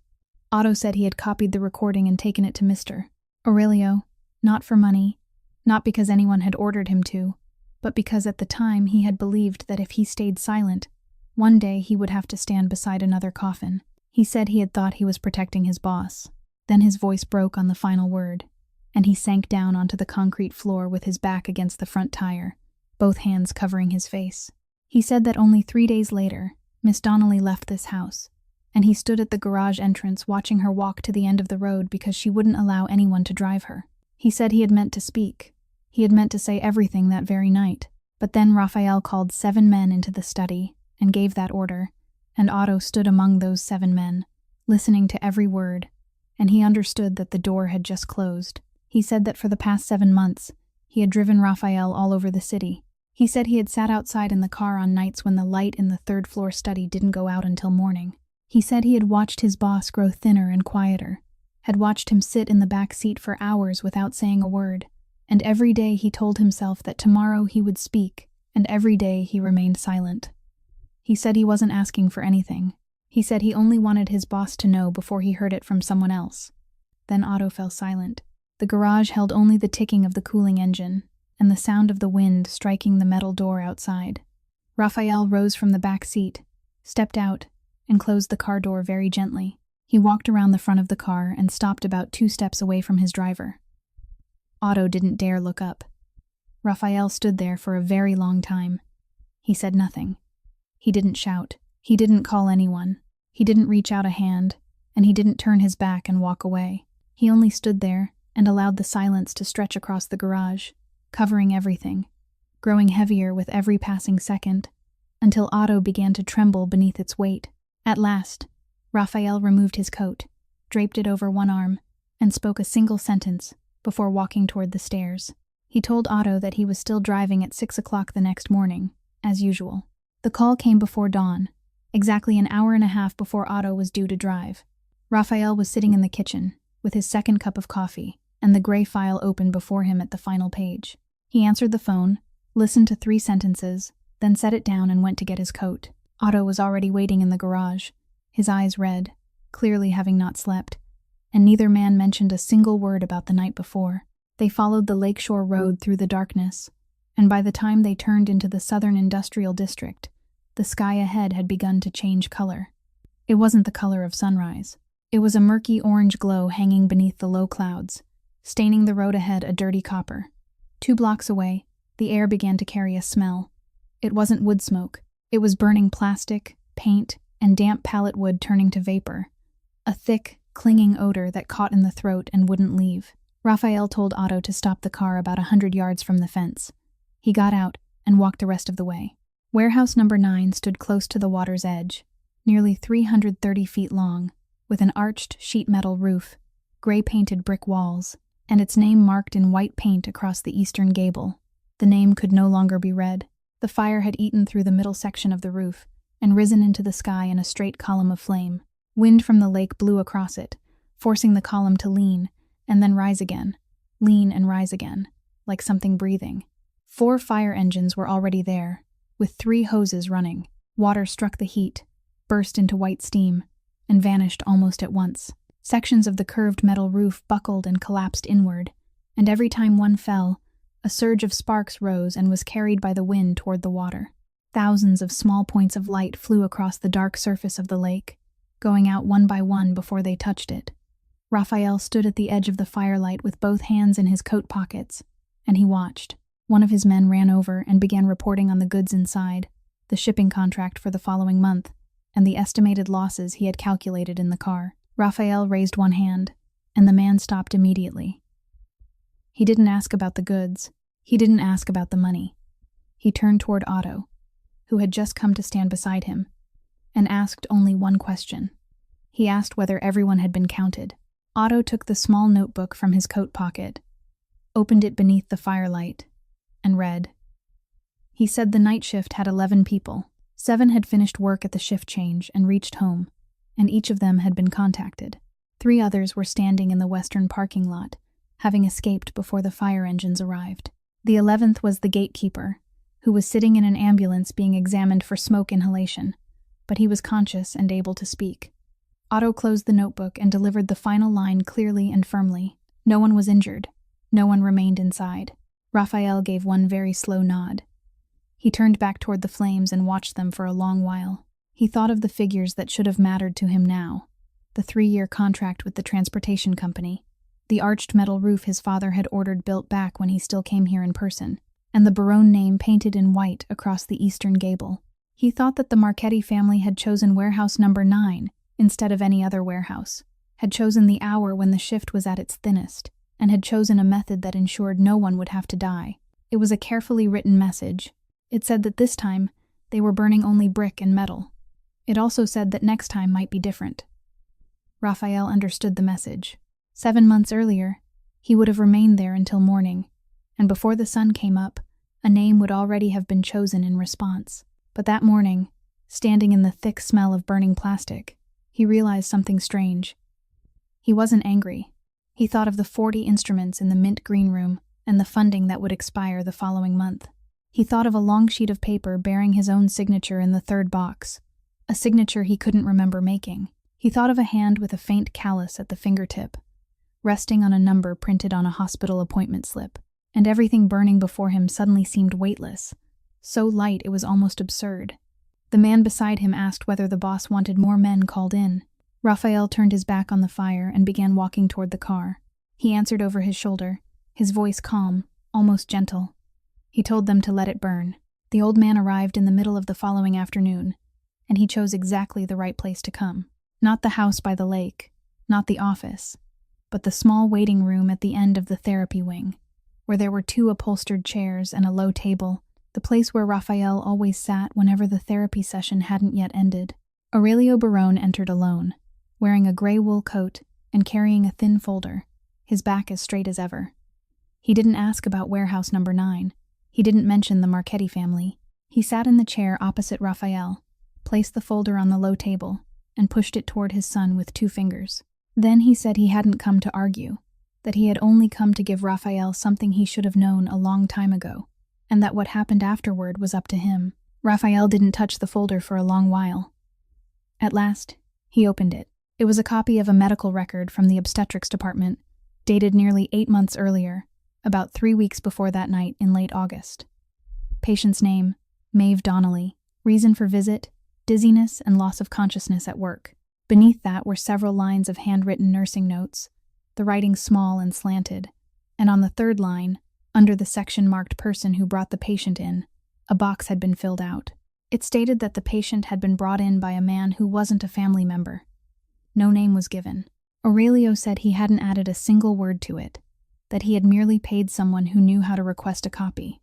Otto said he had copied the recording and taken it to Mr. Aurelio, not for money, not because anyone had ordered him to, but because at the time he had believed that if he stayed silent, one day he would have to stand beside another coffin. He said he had thought he was protecting his boss. Then his voice broke on the final word, and he sank down onto the concrete floor with his back against the front tire, both hands covering his face. He said that only 3 days later, Miss Donnelly left this house, and he stood at the garage entrance watching her walk to the end of the road because she wouldn't allow anyone to drive her. He said he had meant to speak. He had meant to say everything that very night. But then Raphael called 7 men into the study and gave that order, and Otto stood among those 7 men, listening to every word, and he understood that the door had just closed. He said that for the past 7 months, he had driven Raphael all over the city. He said he had sat outside in the car on nights when the light in the 3rd-floor study didn't go out until morning. He said he had watched his boss grow thinner and quieter, had watched him sit in the back seat for hours without saying a word, and every day he told himself that tomorrow he would speak, and every day he remained silent. He said he wasn't asking for anything. He said he only wanted his boss to know before he heard it from someone else. Then Otto fell silent. The garage held only the ticking of the cooling engine, and the sound of the wind striking the metal door outside. Raphael rose from the back seat, stepped out, and closed the car door very gently. He walked around the front of the car and stopped about 2 steps away from his driver. Otto didn't dare look up. Raphael stood there for a very long time. He said nothing. He didn't shout. He didn't call anyone. He didn't reach out a hand, and he didn't turn his back and walk away. He only stood there and allowed the silence to stretch across the garage, covering everything, growing heavier with every passing second, until Otto began to tremble beneath its weight. At last, Raphael removed his coat, draped it over one arm, and spoke a single sentence before walking toward the stairs. He told Otto that he was still driving at 6 o'clock the next morning, as usual. The call came before dawn, exactly an hour and a half before Otto was due to drive. Raphael was sitting in the kitchen, with his second cup of coffee, and the gray file open before him at the final page. He answered the phone, listened to 3 sentences, then set it down and went to get his coat. Otto was already waiting in the garage, his eyes red, clearly having not slept, and neither man mentioned a single word about the night before. They followed the lakeshore road through the darkness, and by the time they turned into the southern industrial district, the sky ahead had begun to change color. It wasn't the color of sunrise. It was a murky orange glow hanging beneath the low clouds, staining the road ahead a dirty copper. 2 blocks away, the air began to carry a smell. It wasn't wood smoke. It was burning plastic, paint, and damp pallet wood turning to vapor. A thick, clinging odor that caught in the throat and wouldn't leave. Raphael told Otto to stop the car about 100 yards from the fence. He got out and walked the rest of the way. Warehouse number 9 stood close to the water's edge, nearly 330 feet long, with an arched sheet metal roof, gray-painted brick walls, and its name marked in white paint across the eastern gable. The name could no longer be read. The fire had eaten through the middle section of the roof and risen into the sky in a straight column of flame. Wind from the lake blew across it, forcing the column to lean and then rise again, lean and rise again, like something breathing. 4 fire engines were already there, with 3 hoses running. Water struck the heat, burst into white steam, and vanished almost at once. Sections of the curved metal roof buckled and collapsed inward, and every time one fell, a surge of sparks rose and was carried by the wind toward the water. Thousands of small points of light flew across the dark surface of the lake, going out one by one before they touched it. Raphael stood at the edge of the firelight with both hands in his coat pockets, and he watched. One of his men ran over and began reporting on the goods inside, the shipping contract for the following month, and the estimated losses he had calculated in the car. Raphael raised one hand, and the man stopped immediately. He didn't ask about the goods. He didn't ask about the money. He turned toward Otto, who had just come to stand beside him, and asked only one question. He asked whether everyone had been counted. Otto took the small notebook from his coat pocket, opened it beneath the firelight, and read. He said the night shift had 11 people. 7 had finished work at the shift change and reached home, and each of them had been contacted. 3 others were standing in the western parking lot, having escaped before the fire engines arrived. The 11th was the gatekeeper, who was sitting in an ambulance being examined for smoke inhalation, but he was conscious and able to speak. Otto closed the notebook and delivered the final line clearly and firmly. No one was injured. No one remained inside. Raphael gave one very slow nod. He turned back toward the flames and watched them for a long while. He thought of the figures that should have mattered to him now. The 3-year contract with the transportation company, the arched metal roof his father had ordered built back when he still came here in person, and the Barone name painted in white across the eastern gable. He thought that the Marchetti family had chosen warehouse number 9 instead of any other warehouse, had chosen the hour when the shift was at its thinnest, and had chosen a method that ensured no one would have to die. It was a carefully written message. It said that this time, they were burning only brick and metal. It also said that next time might be different. Raphael understood the message. 7 months earlier, he would have remained there until morning, and before the sun came up, a name would already have been chosen in response. But that morning, standing in the thick smell of burning plastic, he realized something strange. He wasn't angry. He thought of the 40 instruments in the mint green room and the funding that would expire the following month. He thought of a long sheet of paper bearing his own signature in the 3rd box, a signature he couldn't remember making. He thought of a hand with a faint callus at the fingertip, resting on a number printed on a hospital appointment slip, and everything burning before him suddenly seemed weightless, so light it was almost absurd. The man beside him asked whether the boss wanted more men called in. Raphael turned his back on the fire and began walking toward the car. He answered over his shoulder, his voice calm, almost gentle. He told them to let it burn. The old man arrived in the middle of the following afternoon, and he chose exactly the right place to come. Not the house by the lake, not the office, but the small waiting room at the end of the therapy wing, where there were 2 upholstered chairs and a low table, the place where Raphael always sat whenever the therapy session hadn't yet ended. Aurelio Barone entered alone, wearing a gray wool coat and carrying a thin folder, his back as straight as ever. He didn't ask about warehouse number 9. He didn't mention the Marchetti family. He sat in the chair opposite Raphael, placed the folder on the low table, and pushed it toward his son with 2 fingers. Then he said he hadn't come to argue, that he had only come to give Raphael something he should have known a long time ago, and that what happened afterward was up to him. Raphael didn't touch the folder for a long while. At last, he opened it. It was a copy of a medical record from the obstetrics department, dated nearly 8 months earlier, about 3 weeks before that night in late August. Patient's name, Maeve Donnelly. Reason for visit, dizziness and loss of consciousness at work. Beneath that were several lines of handwritten nursing notes, the writing small and slanted, and on the 3rd line, under the section marked person who brought the patient in, a box had been filled out. It stated that the patient had been brought in by a man who wasn't a family member. No name was given. Aurelio said he hadn't added a single word to it, that he had merely paid someone who knew how to request a copy,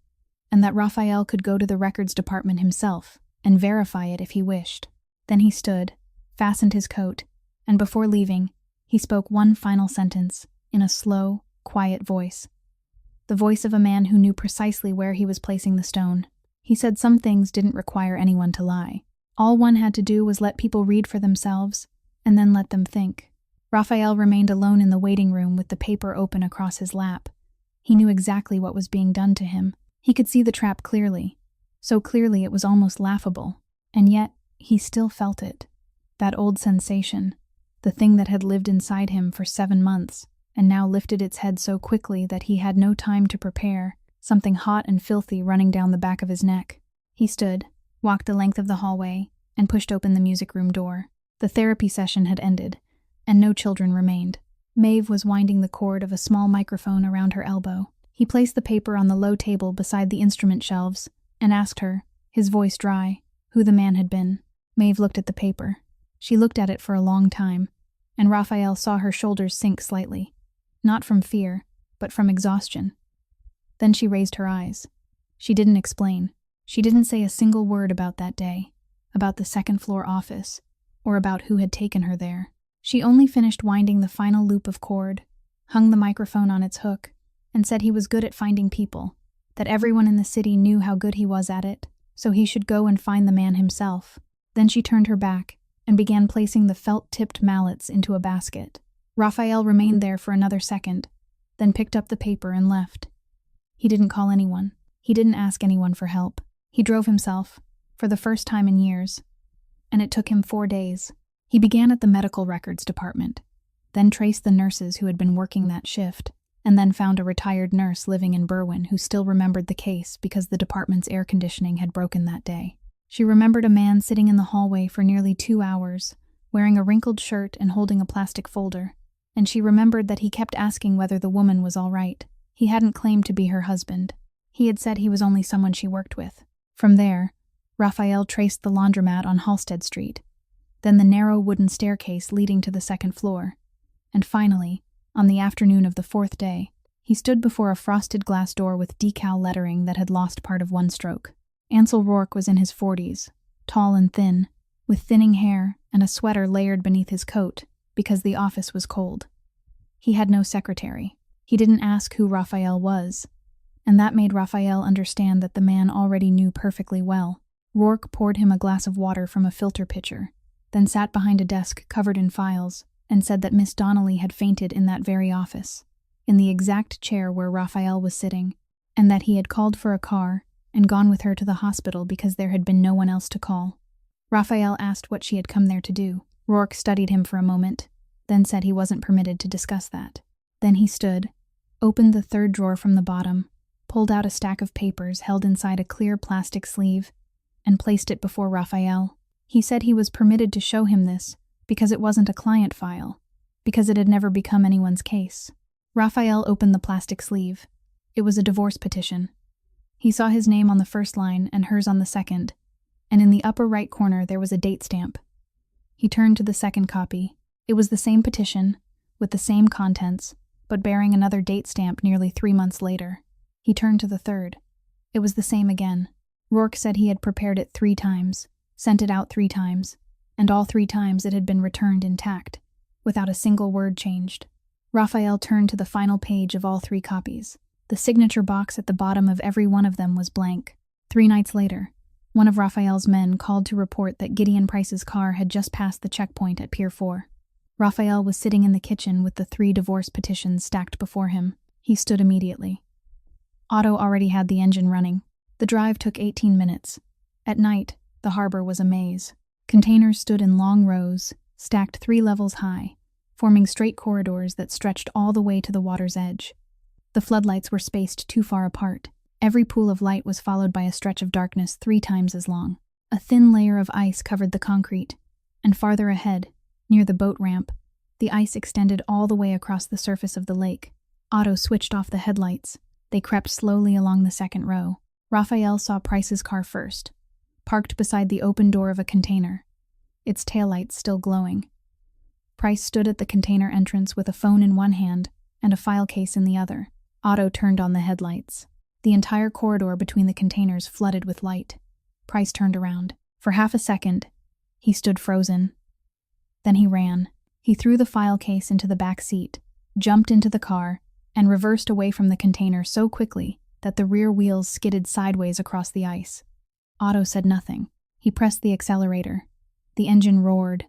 and that Raphael could go to the records department himself and verify it if he wished. Then he stood, fastened his coat, and before leaving, he spoke one final sentence in a slow, quiet voice. The voice of a man who knew precisely where he was placing the stone. He said some things didn't require anyone to lie. All one had to do was let people read for themselves, and then let them think. Raphael remained alone in the waiting room with the paper open across his lap. He knew exactly what was being done to him. He could see the trap clearly, so clearly it was almost laughable, and yet he still felt it. That old sensation, the thing that had lived inside him for 7 months, and now lifted its head so quickly that he had no time to prepare, something hot and filthy running down the back of his neck. He stood, walked the length of the hallway, and pushed open the music room door. The therapy session had ended, and no children remained. Maeve was winding the cord of a small microphone around her elbow. He placed the paper on the low table beside the instrument shelves and asked her, his voice dry, who the man had been. Maeve looked at the paper. She looked at it for a long time, and Raphael saw her shoulders sink slightly, not from fear, but from exhaustion. Then she raised her eyes. She didn't explain. She didn't say a single word about that day, about the second-floor office, or about who had taken her there. She only finished winding the final loop of cord, hung the microphone on its hook, and said he was good at finding people, that everyone in the city knew how good he was at it, so he should go and find the man himself. Then she turned her back and began placing the felt-tipped mallets into a basket. Raphael remained there for another second, then picked up the paper and left. He didn't call anyone. He didn't ask anyone for help. He drove himself, for the first time in years, and it took him 4 days. He began at the medical records department, then traced the nurses who had been working that shift, and then found a retired nurse living in Berwyn who still remembered the case because the department's air conditioning had broken that day. She remembered a man sitting in the hallway for nearly 2 hours, wearing a wrinkled shirt and holding a plastic folder, and she remembered that he kept asking whether the woman was all right. He hadn't claimed to be her husband. He had said he was only someone she worked with. From there, Raphael traced the laundromat on Halsted Street, then the narrow wooden staircase leading to the second floor, and finally, on the afternoon of the 4th day, he stood before a frosted glass door with decal lettering that had lost part of one stroke. Ansel Rourke was in his 40s, tall and thin, with thinning hair and a sweater layered beneath his coat because the office was cold. He had no secretary. He didn't ask who Raphael was, and that made Raphael understand that the man already knew perfectly well. Rourke poured him a glass of water from a filter pitcher, then sat behind a desk covered in files and said that Miss Donnelly had fainted in that very office, in the exact chair where Raphael was sitting, and that he had called for a car and gone with her to the hospital because there had been no one else to call. Raphael asked what she had come there to do. Rourke studied him for a moment, then said he wasn't permitted to discuss that. Then he stood, opened the 3rd drawer from the bottom, pulled out a stack of papers held inside a clear plastic sleeve, and placed it before Raphael. He said he was permitted to show him this because it wasn't a client file, because it had never become anyone's case. Raphael opened the plastic sleeve. It was a divorce petition. He saw his name on the first line and hers on the second, and in the upper right corner there was a date stamp. He turned to the second copy. It was the same petition, with the same contents, but bearing another date stamp nearly 3 months later. He turned to the third. It was the same again. Rourke said he had prepared it 3 times, sent it out 3 times, and all 3 times it had been returned intact, without a single word changed. Raphael turned to the final page of all 3 copies. The signature box at the bottom of every one of them was blank. 3 nights later, one of Raphael's men called to report that Gideon Price's car had just passed the checkpoint at Pier 4. Raphael was sitting in the kitchen with the 3 divorce petitions stacked before him. He stood immediately. Otto already had the engine running. The drive took 18 minutes. At night, the harbor was a maze. Containers stood in long rows, stacked 3 levels high, forming straight corridors that stretched all the way to the water's edge. The floodlights were spaced too far apart. Every pool of light was followed by a stretch of darkness 3 times as long. A thin layer of ice covered the concrete, and farther ahead, near the boat ramp, the ice extended all the way across the surface of the lake. Otto switched off the headlights. They crept slowly along the second row. Raphael saw Price's car first, parked beside the open door of a container, its taillights still glowing. Price stood at the container entrance with a phone in one hand and a file case in the other. Otto turned on the headlights. The entire corridor between the containers flooded with light. Price turned around. For half a second, he stood frozen. Then he ran. He threw the file case into the back seat, jumped into the car, and reversed away from the container so quickly that the rear wheels skidded sideways across the ice. Otto said nothing. He pressed the accelerator. The engine roared.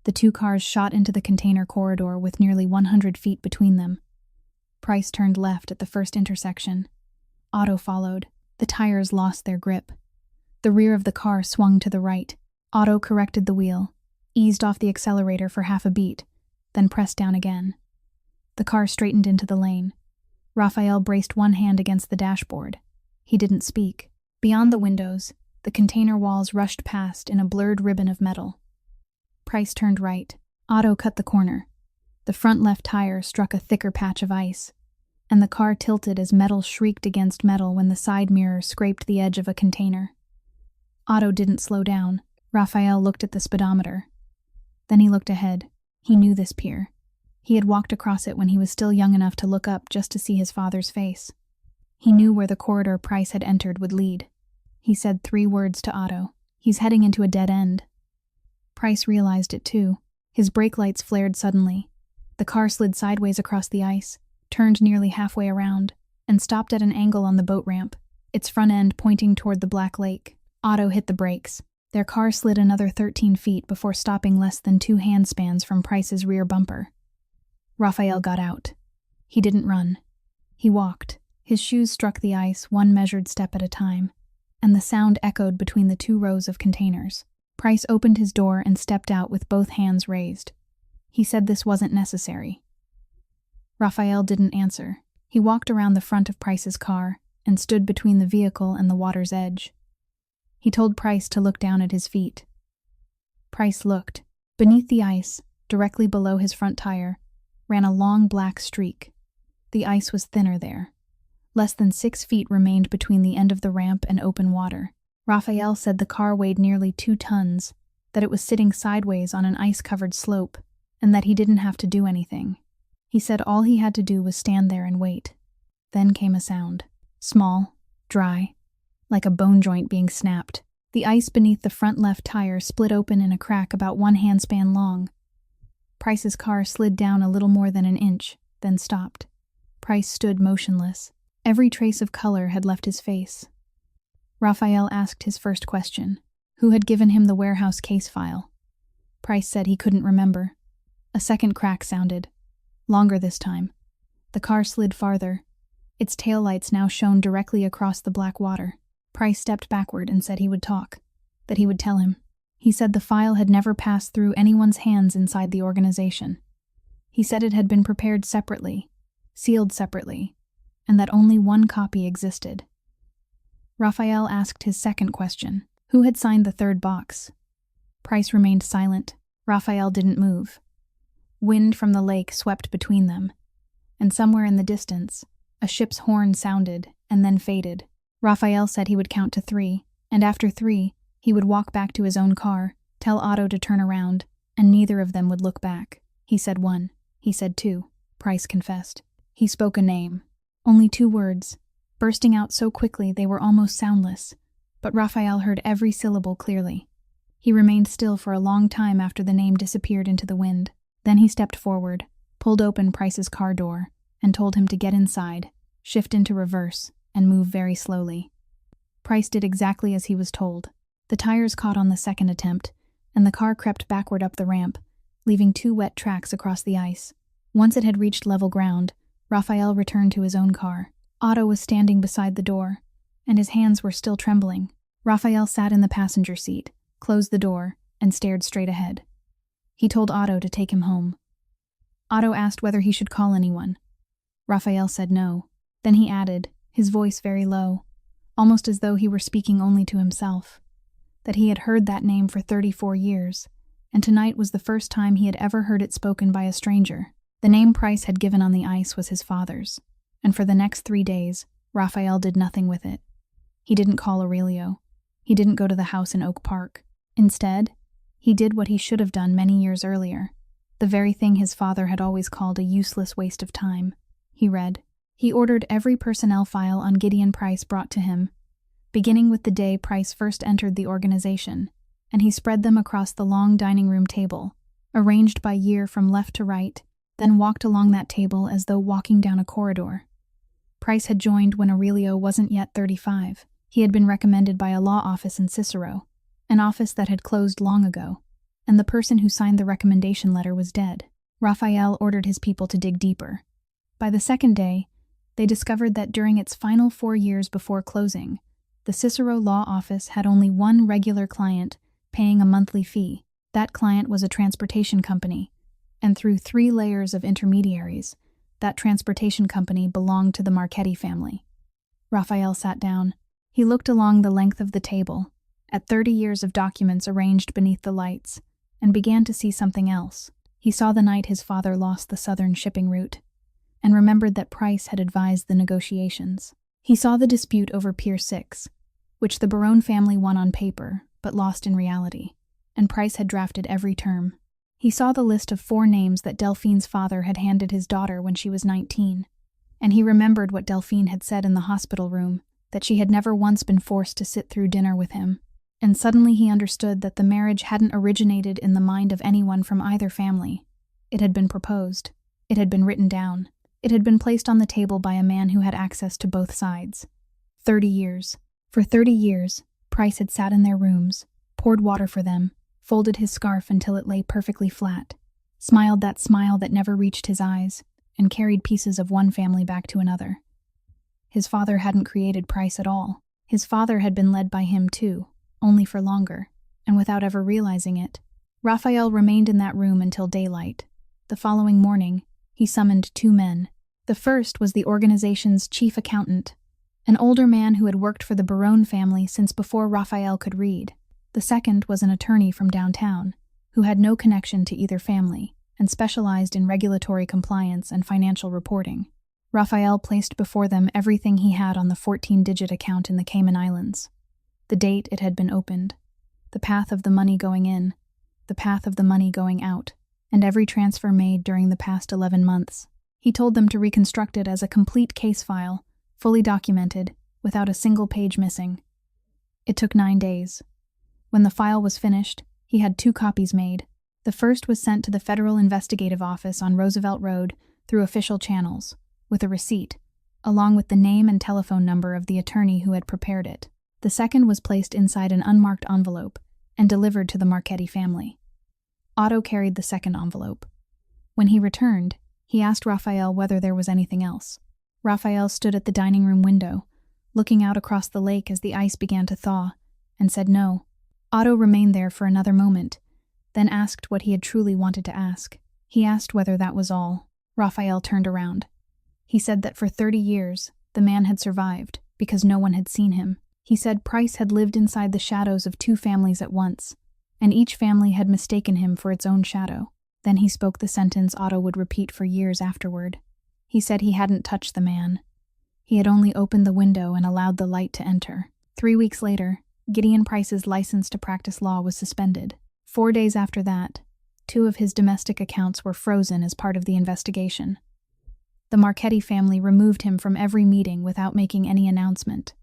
The 2 cars shot into the container corridor with nearly 100 feet between them. Price turned left at the first intersection. Otto followed. The tires lost their grip. The rear of the car swung to the right. Otto corrected the wheel, eased off the accelerator for half a beat, then pressed down again. The car straightened into the lane. Raphael braced one hand against the dashboard. He didn't speak. Beyond the windows, the container walls rushed past in a blurred ribbon of metal. Price turned right. Otto cut the corner. The front left tire struck a thicker patch of ice, and the car tilted as metal shrieked against metal when the side mirror scraped the edge of a container. Otto didn't slow down. Raphael looked at the speedometer. Then he looked ahead. He knew this pier. He had walked across it when he was still young enough to look up just to see his father's face. He knew where the corridor Price had entered would lead. He said 3 words to Otto. "He's heading into a dead end." Price realized it too. His brake lights flared suddenly. The car slid sideways across the ice, turned nearly halfway around, and stopped at an angle on the boat ramp, its front end pointing toward the Black Lake. Otto hit the brakes. Their car slid another 13 feet before stopping less than 2 handspans from Price's rear bumper. Raphael got out. He didn't run. He walked. His shoes struck the ice 1 measured step at a time, and the sound echoed between the 2 rows of containers. Price opened his door and stepped out with both hands raised. He said this wasn't necessary. Raphael didn't answer. He walked around the front of Price's car and stood between the vehicle and the water's edge. He told Price to look down at his feet. Price looked. Beneath the ice, directly below his front tire, ran a long black streak. The ice was thinner there. Less than 6 feet remained between the end of the ramp and open water. Raphael said the car weighed nearly 2 tons, that it was sitting sideways on an ice-covered slope, and that he didn't have to do anything. He said all he had to do was stand there and wait. Then came a sound. Small, dry, like a bone joint being snapped. The ice beneath the front left tire split open in a crack about 1 handspan long. Price's car slid down a little more than an inch, then stopped. Price stood motionless. Every trace of color had left his face. Raphael asked his first question. Who had given him the warehouse case file? Price said he couldn't remember. A second crack sounded. Longer this time. The car slid farther. Its taillights now shone directly across the black water. Price stepped backward and said he would talk, that he would tell him. He said the file had never passed through anyone's hands inside the organization. He said it had been prepared separately, sealed separately, and that only 1 copy existed. Raphael asked his second question. Who had signed the 3rd box? Price remained silent. Raphael didn't move. Wind from the lake swept between them, and somewhere in the distance, a ship's horn sounded and then faded. Raphael said he would count to 3, and after 3, he would walk back to his own car, tell Otto to turn around, and neither of them would look back. He said 1. He said 2. Price confessed. He spoke a name. Only 2 words, bursting out so quickly they were almost soundless, but Raphael heard every syllable clearly. He remained still for a long time after the name disappeared into the wind. Then he stepped forward, pulled open Price's car door, and told him to get inside. shift into reverse, and move very slowly. Price did exactly as he was told. The tires caught on the second attempt, and the car crept backward up the ramp, leaving 2 wet tracks across the ice. Once it had reached level ground, Raphael returned to his own car. Otto was standing beside the door, and his hands were still trembling. Raphael sat in the passenger seat, closed the door, and stared straight ahead. He told Otto to take him home. Otto asked whether he should call anyone. Raphael said no. Then he added, his voice very low, almost as though he were speaking only to himself, that he had heard that name for 34 years, and tonight was the first time he had ever heard it spoken by a stranger. The name Price had given on the ice was his father's, and for the next 3 days, Raphael did nothing with it. He didn't call Aurelio. He didn't go to the house in Oak Park. Instead, he did what he should have done many years earlier, the very thing his father had always called a useless waste of time. He read. He ordered every personnel file on Gideon Price brought to him, beginning with the day Price first entered the organization, and he spread them across the long dining room table, arranged by year from left to right, then walked along that table as though walking down a corridor. Price had joined when Aurelio wasn't yet 35. He had been recommended by a law office in Cicero, an office that had closed long ago, and the person who signed the recommendation letter was dead. Raphael ordered his people to dig deeper. By the second day, they discovered that during its final 4 years before closing, the Cicero law office had only one regular client paying a monthly fee. That client was a transportation company, and through 3 layers of intermediaries, that transportation company belonged to the Marchetti family. Raphael sat down. He looked along the length of the table, at 30 years of documents arranged beneath the lights, and began to see something else. He saw the night his father lost the southern shipping route, and remembered that Price had advised the negotiations. He saw the dispute over Pier 6, which the Barone family won on paper, but lost in reality, and Price had drafted every term. He saw the list of 4 names that Delphine's father had handed his daughter when she was 19, and he remembered what Delphine had said in the hospital room, that she had never once been forced to sit through dinner with him. And suddenly he understood that the marriage hadn't originated in the mind of anyone from either family. It had been proposed. It had been written down. It had been placed on the table by a man who had access to both sides. 30 years. For 30 years, Price had sat in their rooms, poured water for them, folded his scarf until it lay perfectly flat, smiled that smile that never reached his eyes, and carried pieces of one family back to another. His father hadn't created Price at all. His father had been led by him too, only for longer, and without ever realizing it. Raphael remained in that room until daylight. The following morning, he summoned 2 men. The first was the organization's chief accountant, an older man who had worked for the Barone family since before Raphael could read. The second was an attorney from downtown, who had no connection to either family, and specialized in regulatory compliance and financial reporting. Raphael placed before them everything he had on the 14-digit account in the Cayman Islands. The date it had been opened, the path of the money going in, the path of the money going out, and every transfer made during the past 11 months. He told them to reconstruct it as a complete case file, fully documented, without a single page missing. It took 9 days. When the file was finished, he had 2 copies made. The first was sent to the Federal Investigative Office on Roosevelt Road through official channels, with a receipt, along with the name and telephone number of the attorney who had prepared it. The second was placed inside an unmarked envelope and delivered to the Marchetti family. Otto carried the second envelope. When he returned, he asked Raphael whether there was anything else. Raphael stood at the dining room window, looking out across the lake as the ice began to thaw, and said no. Otto remained there for another moment, then asked what he had truly wanted to ask. He asked whether that was all. Raphael turned around. He said that for 30 years, the man had survived, because no one had seen him. He said Price had lived inside the shadows of 2 families at once, and each family had mistaken him for its own shadow. Then he spoke the sentence Otto would repeat for years afterward. He said he hadn't touched the man. He had only opened the window and allowed the light to enter. 3 weeks later, Gideon Price's license to practice law was suspended. 4 days after that, 2 of his domestic accounts were frozen as part of the investigation. The Marchetti family removed him from every meeting without making any announcement.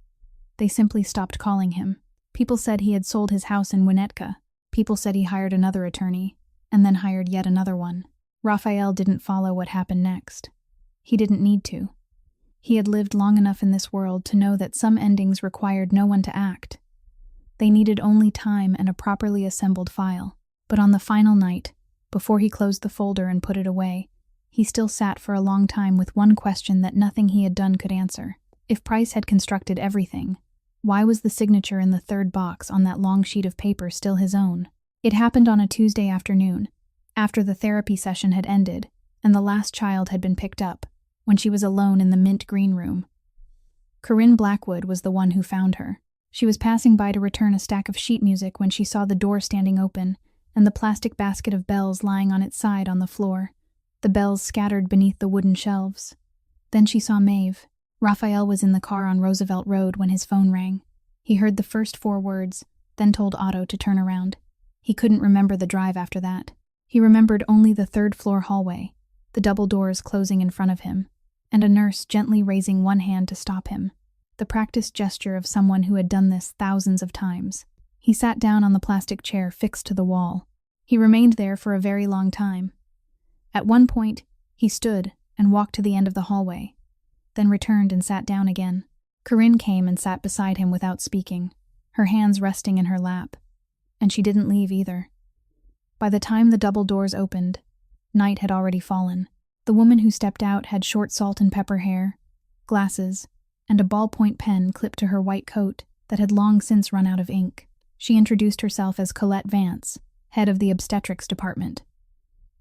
They simply stopped calling him. People said he had sold his house in Winnetka. People said he hired another attorney, and then hired yet another one. Raphael didn't follow what happened next. He didn't need to. He had lived long enough in this world to know that some endings required no one to act. They needed only time and a properly assembled file. But on the final night, before he closed the folder and put it away, he still sat for a long time with one question that nothing he had done could answer. If Price had constructed everything, why was the signature in the third box on that long sheet of paper still his own? It happened on a Tuesday afternoon, after the therapy session had ended and the last child had been picked up, when she was alone in the mint green room. Corinne Blackwood was the one who found her. She was passing by to return a stack of sheet music when she saw the door standing open and the plastic basket of bells lying on its side on the floor, the bells scattered beneath the wooden shelves. Then she saw Maeve. Raphael was in the car on Roosevelt Road when his phone rang. He heard the first 4 words, then told Otto to turn around. He couldn't remember the drive after that. He remembered only the 3rd-floor hallway, the double doors closing in front of him, and a nurse gently raising one hand to stop him, the practiced gesture of someone who had done this thousands of times. He sat down on the plastic chair fixed to the wall. He remained there for a very long time. At one point, he stood and walked to the end of the hallway, then returned and sat down again. Corinne came and sat beside him without speaking, her hands resting in her lap, and she didn't leave either. By the time the double doors opened, night had already fallen. The woman who stepped out had short salt and pepper hair, glasses, and a ballpoint pen clipped to her white coat that had long since run out of ink. She introduced herself as Colette Vance, head of the obstetrics department.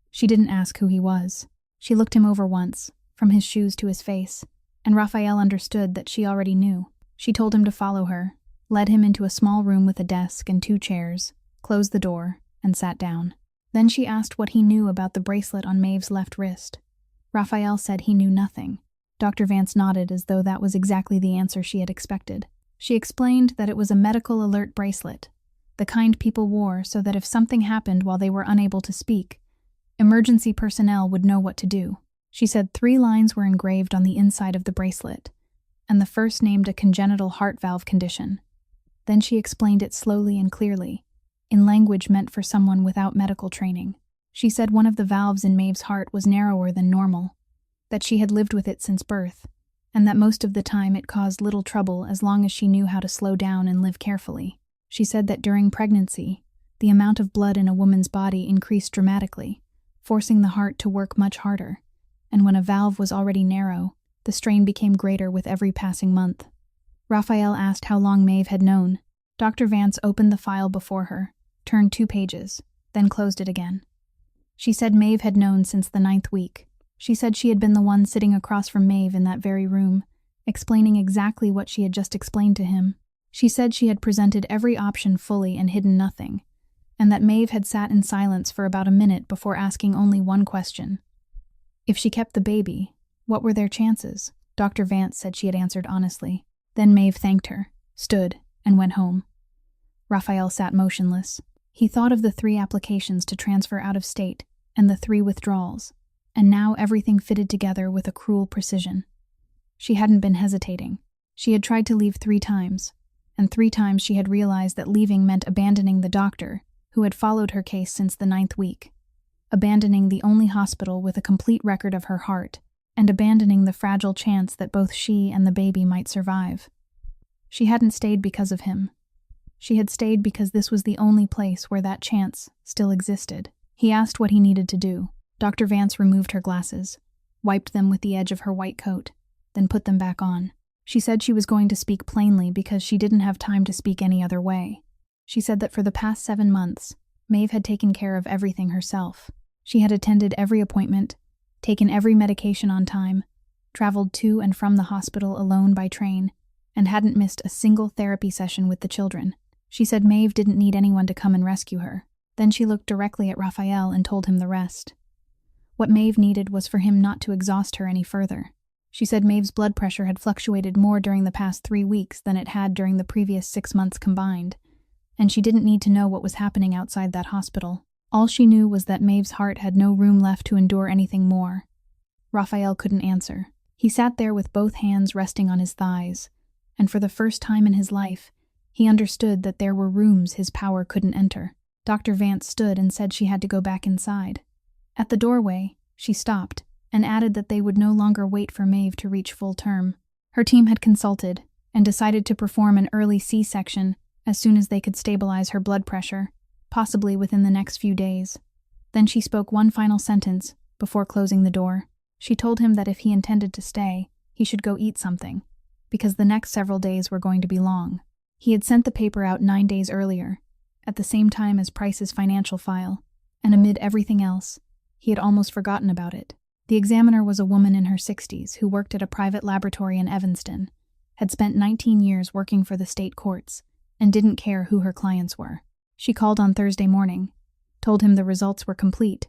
She didn't ask who he was. She looked him over once, from his shoes to his face, and Raphael understood that she already knew. She told him to follow her, led him into a small room with a desk and 2 chairs, closed the door, and sat down. Then she asked what he knew about the bracelet on Maeve's left wrist. Raphael said he knew nothing. Dr. Vance nodded as though that was exactly the answer she had expected. She explained that it was a medical alert bracelet, the kind people wore so that if something happened while they were unable to speak, emergency personnel would know what to do. She said 3 lines were engraved on the inside of the bracelet, and the first named a congenital heart valve condition. Then she explained it slowly and clearly, in language meant for someone without medical training. She said one of the valves in Maeve's heart was narrower than normal, that she had lived with it since birth, and that most of the time it caused little trouble as long as she knew how to slow down and live carefully. She said that during pregnancy, the amount of blood in a woman's body increased dramatically, forcing the heart to work much harder, and when a valve was already narrow, the strain became greater with every passing month. Raphael asked how long Maeve had known. Dr. Vance opened the file before her, turned 2 pages, then closed it again. She said Maeve had known since the 9th week. She said she had been the one sitting across from Maeve in that very room, explaining exactly what she had just explained to him. She said she had presented every option fully and hidden nothing, and that Maeve had sat in silence for about a minute before asking only one question. If she kept the baby, what were their chances? Dr. Vance said she had answered honestly. Then Maeve thanked her, stood, and went home. Raphael sat motionless. He thought of the 3 applications to transfer out of state and the 3 withdrawals, and now everything fitted together with a cruel precision. She hadn't been hesitating. She had tried to leave 3 times, and 3 times she had realized that leaving meant abandoning the doctor who had followed her case since the 9th week, abandoning the only hospital with a complete record of her heart, and abandoning the fragile chance that both she and the baby might survive. She hadn't stayed because of him. She had stayed because this was the only place where that chance still existed. He asked what he needed to do. Dr. Vance removed her glasses, wiped them with the edge of her white coat, then put them back on. She said she was going to speak plainly because she didn't have time to speak any other way. She said that for the past 7 months, Maeve had taken care of everything herself. She had attended every appointment, taken every medication on time, traveled to and from the hospital alone by train, and hadn't missed a single therapy session with the children. She said Maeve didn't need anyone to come and rescue her. Then she looked directly at Raphael and told him the rest. What Maeve needed was for him not to exhaust her any further. She said Maeve's blood pressure had fluctuated more during the past 3 weeks than it had during the previous 6 months combined, and she didn't need to know what was happening outside that hospital. All she knew was that Maeve's heart had no room left to endure anything more. Raphael couldn't answer. He sat there with both hands resting on his thighs, and for the first time in his life, he understood that there were rooms his power couldn't enter. Dr. Vance stood and said she had to go back inside. At the doorway, she stopped and added that they would no longer wait for Maeve to reach full term. Her team had consulted and decided to perform an early C-section as soon as they could stabilize her blood pressure, possibly within the next few days. Then she spoke one final sentence before closing the door. She told him that if he intended to stay, he should go eat something, because the next several days were going to be long. He had sent the paper out 9 days earlier, at the same time as Price's financial file, and amid everything else, he had almost forgotten about it. The examiner was a woman in her 60s who worked at a private laboratory in Evanston, had spent 19 years working for the state courts, and didn't care who her clients were. She called on Thursday morning, told him the results were complete,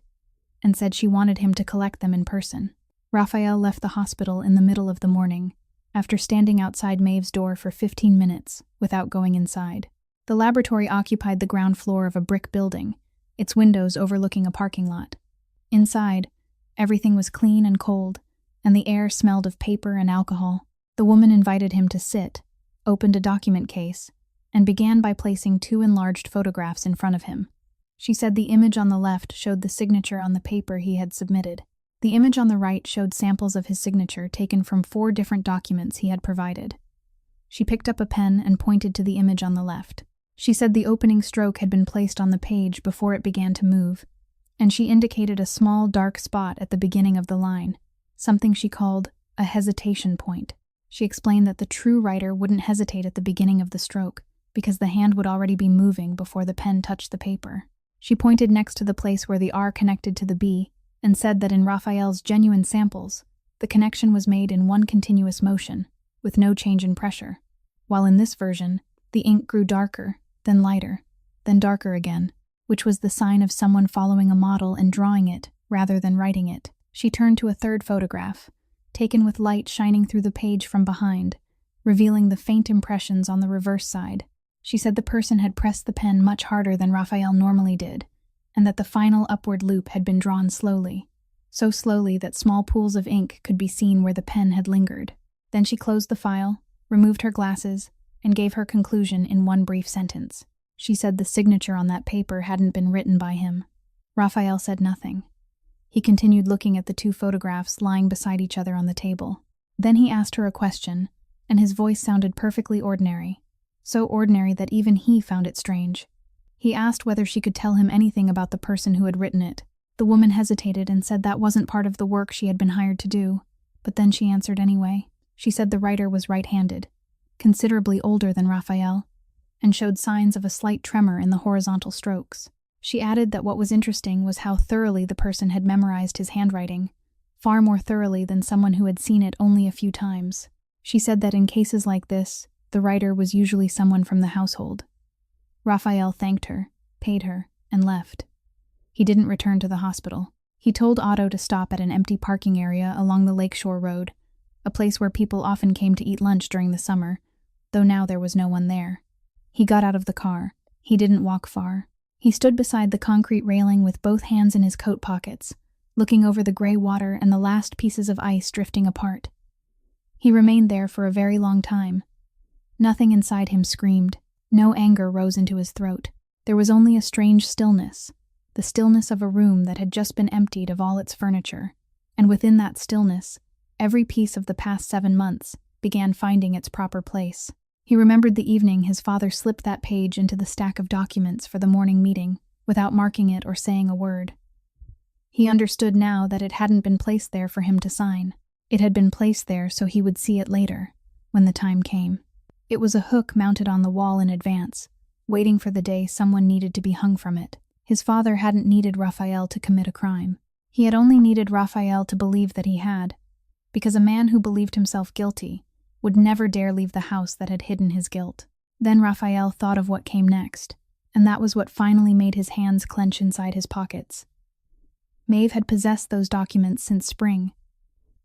and said she wanted him to collect them in person. Raphael left the hospital in the middle of the morning, after standing outside Maeve's door for 15 minutes without going inside. The laboratory occupied the ground floor of a brick building, its windows overlooking a parking lot. Inside, everything was clean and cold, and the air smelled of paper and alcohol. The woman invited him to sit, opened a document case, and began by placing 2 enlarged photographs in front of him. She said the image on the left showed the signature on the paper he had submitted. The image on the right showed samples of his signature taken from 4 different documents he had provided. She picked up a pen and pointed to the image on the left. She said the opening stroke had been placed on the page before it began to move, and she indicated a small dark spot at the beginning of the line, something she called a hesitation point. She explained that the true writer wouldn't hesitate at the beginning of the stroke, because the hand would already be moving before the pen touched the paper. She pointed next to the place where the R connected to the B, and said that in Raphael's genuine samples, the connection was made in one continuous motion, with no change in pressure, while in this version, the ink grew darker, then lighter, then darker again, which was the sign of someone following a model and drawing it rather than writing it. She turned to a third photograph, taken with light shining through the page from behind, revealing the faint impressions on the reverse side. She said the person had pressed the pen much harder than Raphael normally did, and that the final upward loop had been drawn slowly, so slowly that small pools of ink could be seen where the pen had lingered. Then she closed the file, removed her glasses, and gave her conclusion in one brief sentence. She said the signature on that paper hadn't been written by him. Raphael said nothing. He continued looking at the 2 photographs lying beside each other on the table. Then he asked her a question, and his voice sounded perfectly ordinary, so ordinary that even he found it strange. He asked whether she could tell him anything about the person who had written it. The woman hesitated and said that wasn't part of the work she had been hired to do, but then she answered anyway. She said the writer was right-handed, considerably older than Raphael, and showed signs of a slight tremor in the horizontal strokes. She added that what was interesting was how thoroughly the person had memorized his handwriting, far more thoroughly than someone who had seen it only a few times. She said that in cases like this, the writer was usually someone from the household. Raphael thanked her, paid her, and left. He didn't return to the hospital. He told Otto to stop at an empty parking area along the Lakeshore Road, a place where people often came to eat lunch during the summer, though now there was no one there. He got out of the car. He didn't walk far. He stood beside the concrete railing with both hands in his coat pockets, looking over the gray water and the last pieces of ice drifting apart. He remained there for a very long time. Nothing inside him screamed. No anger rose into his throat. There was only a strange stillness, the stillness of a room that had just been emptied of all its furniture, and within that stillness, every piece of the past 7 months began finding its proper place. He remembered the evening his father slipped that page into the stack of documents for the morning meeting, without marking it or saying a word. He understood now that it hadn't been placed there for him to sign. It had been placed there so he would see it later, when the time came. It was a hook mounted on the wall in advance, waiting for the day someone needed to be hung from it. His father hadn't needed Raphael to commit a crime. He had only needed Raphael to believe that he had, because a man who believed himself guilty would never dare leave the house that had hidden his guilt. Then Raphael thought of what came next, and that was what finally made his hands clench inside his pockets. Maeve had possessed those documents since spring.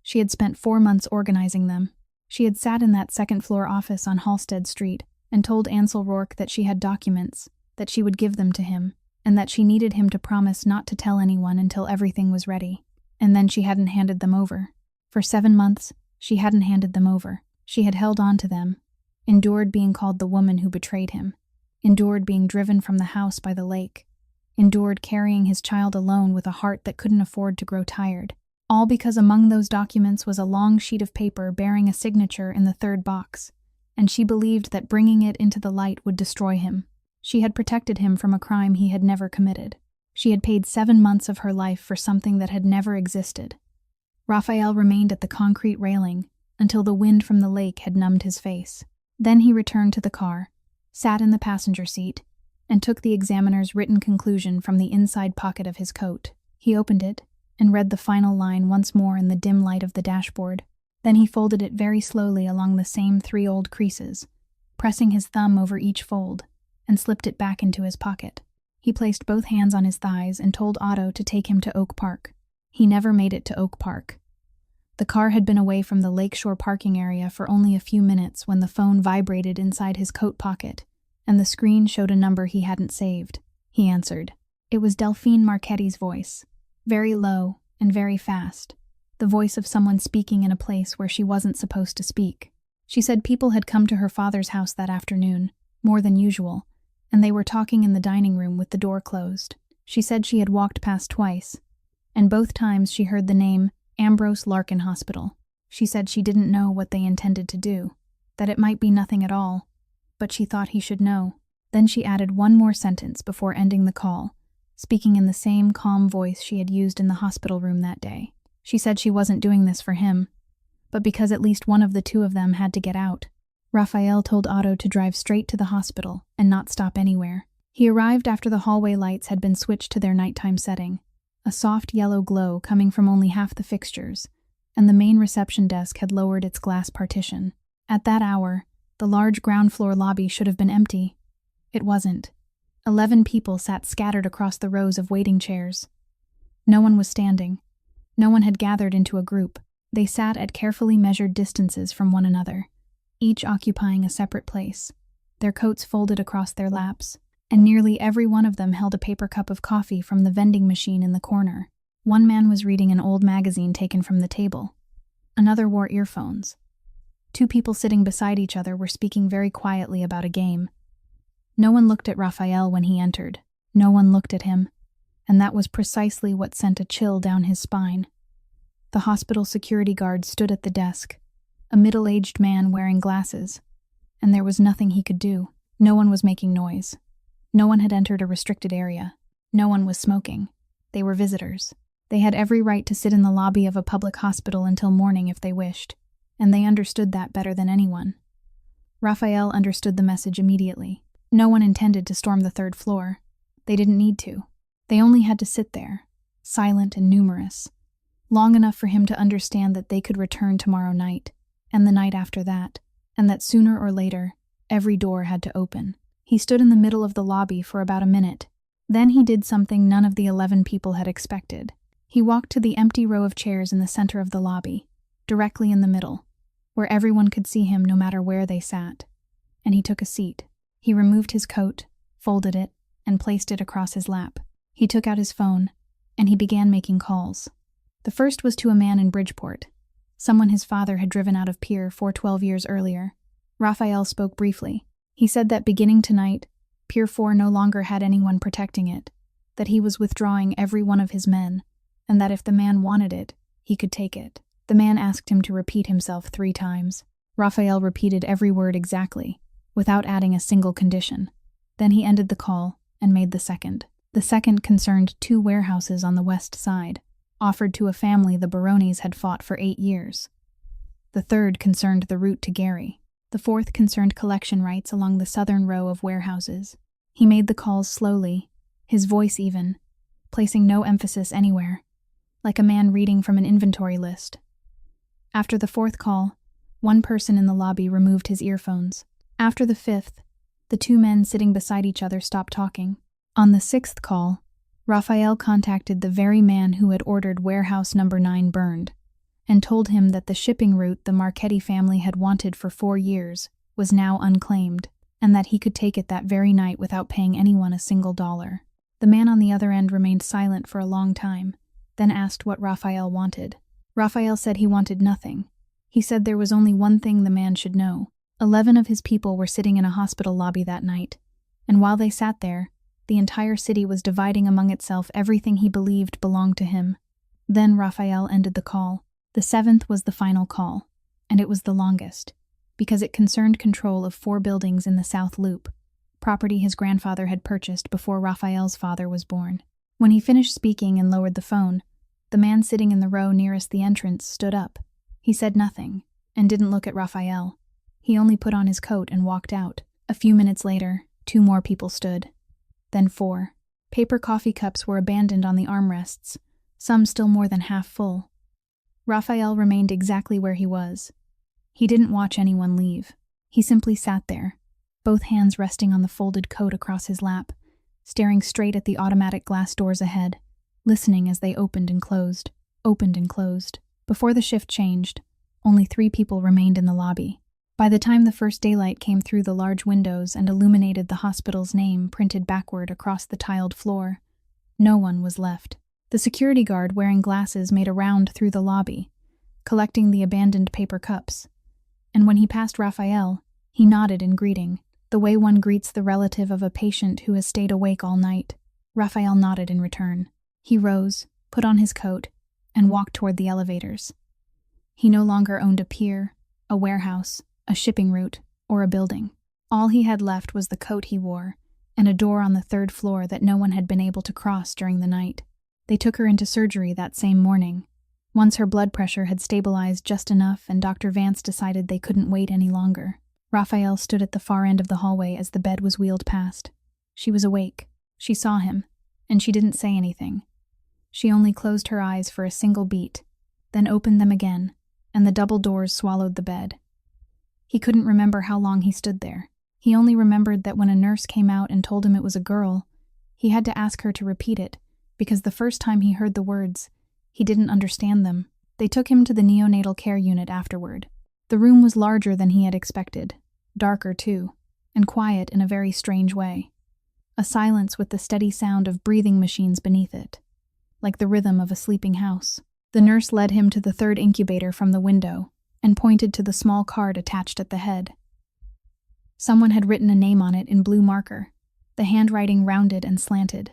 She had spent 4 months organizing them. She had sat in that second-floor office on Halstead Street and told Ansel Rourke that she had documents, that she would give them to him, and that she needed him to promise not to tell anyone until everything was ready. And then she hadn't handed them over. For 7 months, she hadn't handed them over. She had held on to them, endured being called the woman who betrayed him, endured being driven from the house by the lake, endured carrying his child alone with a heart that couldn't afford to grow tired. All because among those documents was a long sheet of paper bearing a signature in the third box, and she believed that bringing it into the light would destroy him. She had protected him from a crime he had never committed. She had paid 7 months of her life for something that had never existed. Raphael remained at the concrete railing until the wind from the lake had numbed his face. Then he returned to the car, sat in the passenger seat, and took the examiner's written conclusion from the inside pocket of his coat. He opened it and read the final line once more in the dim light of the dashboard. Then he folded it very slowly along the same 3 old creases, pressing his thumb over each fold, and slipped it back into his pocket. He placed both hands on his thighs and told Otto to take him to Oak Park. He never made it to Oak Park. The car had been away from the lakeshore parking area for only a few minutes when the phone vibrated inside his coat pocket, and the screen showed a number he hadn't saved. He answered. It was Delphine Marchetti's voice, very low and very fast, the voice of someone speaking in a place where she wasn't supposed to speak. She said people had come to her father's house that afternoon, more than usual, and they were talking in the dining room with the door closed. She said she had walked past twice, and both times she heard the name Ambrose Larkin Hospital. She said she didn't know what they intended to do, that it might be nothing at all, but she thought he should know. Then she added one more sentence before ending the call, speaking in the same calm voice she had used in the hospital room that day. She said she wasn't doing this for him, but because at least one of the 2 of them had to get out. Raphael told Otto to drive straight to the hospital and not stop anywhere. He arrived after the hallway lights had been switched to their nighttime setting, a soft yellow glow coming from only half the fixtures, and the main reception desk had lowered its glass partition. At that hour, the large ground-floor lobby should have been empty. It wasn't. 11 people sat scattered across the rows of waiting chairs. No one was standing. No one had gathered into a group. They sat at carefully measured distances from one another, each occupying a separate place, their coats folded across their laps, and nearly every one of them held a paper cup of coffee from the vending machine in the corner. One man was reading an old magazine taken from the table. Another wore earphones. 2 people sitting beside each other were speaking very quietly about a game. No one looked at Raphael when he entered. No one looked at him, and that was precisely what sent a chill down his spine. The hospital security guard stood at the desk, a middle-aged man wearing glasses, and there was nothing he could do. No one was making noise. No one had entered a restricted area. No one was smoking. They were visitors. They had every right to sit in the lobby of a public hospital until morning if they wished, and they understood that better than anyone. Raphael understood the message immediately. No one intended to storm the 3rd floor. They didn't need to. They only had to sit there, silent and numerous, long enough for him to understand that they could return tomorrow night, and the night after that, and that sooner or later, every door had to open. He stood in the middle of the lobby for about a minute. Then he did something none of the 11 people had expected. He walked to the empty row of chairs in the center of the lobby, directly in the middle, where everyone could see him no matter where they sat, and he took a seat. He removed his coat, folded it, and placed it across his lap. He took out his phone, and he began making calls. The first was to a man in Bridgeport, someone his father had driven out of Pier 412 years earlier. Raphael spoke briefly. He said that beginning tonight, Pier 4 no longer had anyone protecting it, that he was withdrawing every one of his men, and that if the man wanted it, he could take it. The man asked him to repeat himself 3 times. Raphael repeated every word exactly, without adding a single condition. Then he ended the call and made the second. The second concerned 2 warehouses on the west side, offered to a family the Baronis had fought for 8 years. The third concerned the route to Gary. The fourth concerned collection rights along the southern row of warehouses. He made the calls slowly, his voice even, placing no emphasis anywhere, like a man reading from an inventory list. After the 4th call, one person in the lobby removed his earphones. After the 5th, the 2 men sitting beside each other stopped talking. On the 6th call, Raphael contacted the very man who had ordered warehouse number 9 burned, and told him that the shipping route the Marchetti family had wanted for 4 years was now unclaimed, and that he could take it that very night without paying anyone a single dollar. The man on the other end remained silent for a long time, then asked what Raphael wanted. Raphael said he wanted nothing. He said there was only one thing the man should know. 11 of his people were sitting in a hospital lobby that night, and while they sat there, the entire city was dividing among itself everything he believed belonged to him. Then Raphael ended the call. The 7th was the final call, and it was the longest, because it concerned control of 4 buildings in the South Loop, property his grandfather had purchased before Raphael's father was born. When he finished speaking and lowered the phone, the man sitting in the row nearest the entrance stood up. He said nothing, and didn't look at Raphael. He only put on his coat and walked out. A few minutes later, 2 more people stood. Then 4. Paper coffee cups were abandoned on the armrests, some still more than half full. Raphael remained exactly where he was. He didn't watch anyone leave. He simply sat there, both hands resting on the folded coat across his lap, staring straight at the automatic glass doors ahead, listening as they opened and closed. Before the shift changed, only 3 people remained in the lobby. By the time the first daylight came through the large windows and illuminated the hospital's name printed backward across the tiled floor, no one was left. The security guard wearing glasses made a round through the lobby, collecting the abandoned paper cups. And when he passed Raphael, he nodded in greeting, the way one greets the relative of a patient who has stayed awake all night. Raphael nodded in return. He rose, put on his coat, and walked toward the elevators. He no longer owned a pier, a warehouse, a shipping route, or a building. All he had left was the coat he wore, and a door on the 3rd floor that no one had been able to cross during the night. They took her into surgery that same morning. Once her blood pressure had stabilized just enough and Dr. Vance decided they couldn't wait any longer. Raphael stood at the far end of the hallway as the bed was wheeled past. She was awake. She saw him, and she didn't say anything. She only closed her eyes for a single beat, then opened them again, and the double doors swallowed the bed. He couldn't remember how long he stood there. He only remembered that when a nurse came out and told him it was a girl, he had to ask her to repeat it, because the first time he heard the words, he didn't understand them. They took him to the neonatal care unit afterward. The room was larger than he had expected, darker too, and quiet in a very strange way. A silence with the steady sound of breathing machines beneath it, like the rhythm of a sleeping house. The nurse led him to the 3rd incubator from the window and pointed to the small card attached at the head. Someone had written a name on it in blue marker, the handwriting rounded and slanted.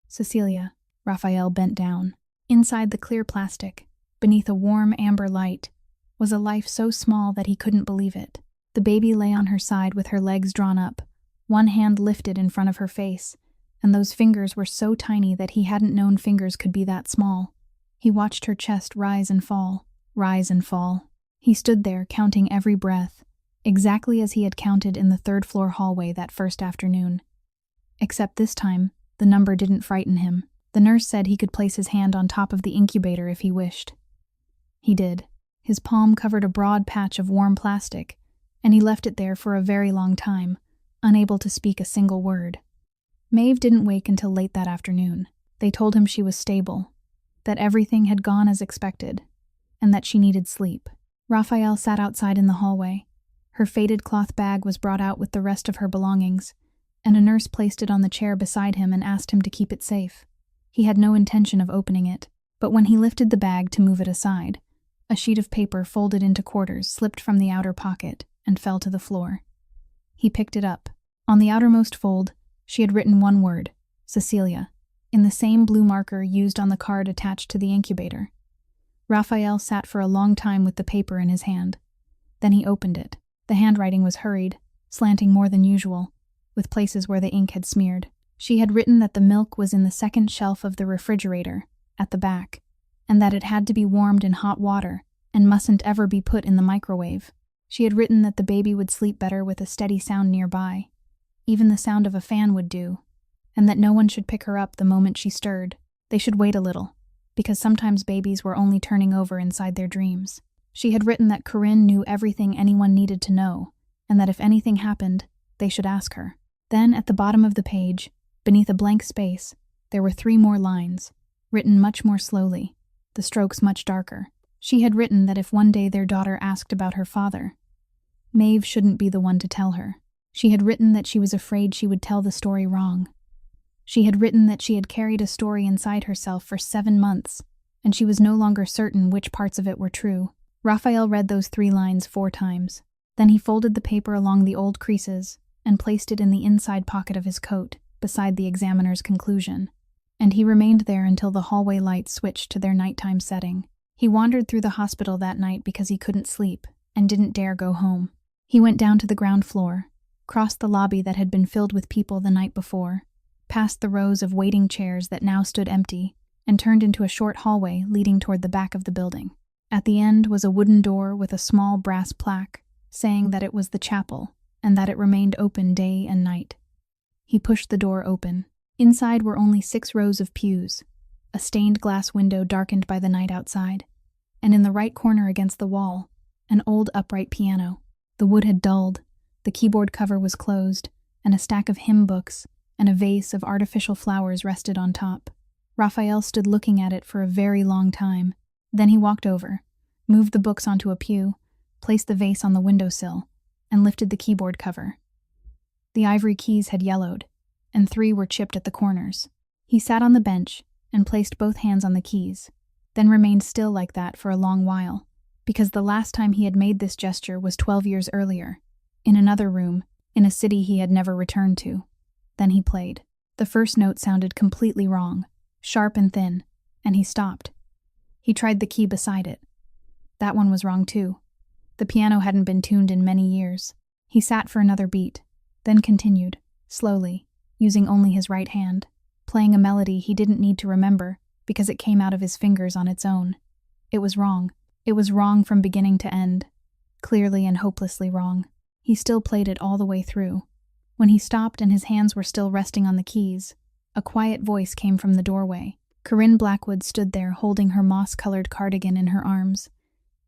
Cecilia. Raphael bent down. Inside the clear plastic, beneath a warm amber light, was a life so small that he couldn't believe it. The baby lay on her side with her legs drawn up, one hand lifted in front of her face, and those fingers were so tiny that he hadn't known fingers could be that small. He watched her chest rise and fall. He stood there counting every breath, exactly as he had counted in the 3rd floor hallway that first afternoon. Except this time, the number didn't frighten him. The nurse said he could place his hand on top of the incubator if he wished. He did. His palm covered a broad patch of warm plastic, and he left it there for a very long time, unable to speak a single word. Maeve didn't wake until late that afternoon. They told him she was stable, that everything had gone as expected, and that she needed sleep. Raphael sat outside in the hallway. Her faded cloth bag was brought out with the rest of her belongings, and a nurse placed it on the chair beside him and asked him to keep it safe. He had no intention of opening it, but when he lifted the bag to move it aside, a sheet of paper folded into quarters slipped from the outer pocket and fell to the floor. He picked it up. On the outermost fold, she had written one word, Cecilia, in the same blue marker used on the card attached to the incubator. Raphael sat for a long time with the paper in his hand. Then he opened it. The handwriting was hurried, slanting more than usual, with places where the ink had smeared. She had written that the milk was in the 2nd shelf of the refrigerator, at the back, and that it had to be warmed in hot water and mustn't ever be put in the microwave. She had written that the baby would sleep better with a steady sound nearby. Even the sound of a fan would do, and that no one should pick her up the moment she stirred. They should wait a little, because sometimes babies were only turning over inside their dreams. She had written that Corinne knew everything anyone needed to know, and that if anything happened, they should ask her. Then, at the bottom of the page, beneath a blank space, there were 3 more lines, written much more slowly, the strokes much darker. She had written that if one day their daughter asked about her father, Maeve shouldn't be the one to tell her. She had written that she was afraid she would tell the story wrong. She had written that she had carried a story inside herself for 7 months, and she was no longer certain which parts of it were true. Raphael read those 3 lines 4 times. Then he folded the paper along the old creases and placed it in the inside pocket of his coat, beside the examiner's conclusion. and he remained there until the hallway lights switched to their nighttime setting. He wandered through the hospital that night because he couldn't sleep and didn't dare go home. He went down to the ground floor, crossed the lobby that had been filled with people the night before, past the rows of waiting chairs that now stood empty, and turned into a short hallway leading toward the back of the building. At the end was a wooden door with a small brass plaque saying that it was the chapel and that it remained open day and night. He pushed the door open. Inside were only 6 rows of pews, a stained glass window darkened by the night outside, and in the right corner against the wall, an old upright piano. The wood had dulled, the keyboard cover was closed, and a stack of hymn books and a vase of artificial flowers rested on top. Raphael stood looking at it for a very long time. Then he walked over, moved the books onto a pew, placed the vase on the windowsill, and lifted the keyboard cover. The ivory keys had yellowed, and 3 were chipped at the corners. He sat on the bench and placed both hands on the keys, then remained still like that for a long while, because the last time he had made this gesture was 12 years earlier, in another room, in a city he had never returned to. Then he played. The first note sounded completely wrong, sharp and thin, and he stopped. He tried the key beside it. That one was wrong too. The piano hadn't been tuned in many years. He sat for another beat, then continued, slowly, using only his right hand, playing a melody he didn't need to remember because it came out of his fingers on its own. It was wrong. It was wrong from beginning to end, clearly and hopelessly wrong. He still played it all the way through. When he stopped and his hands were still resting on the keys, a quiet voice came from the doorway. Corinne Blackwood stood there holding her moss-colored cardigan in her arms,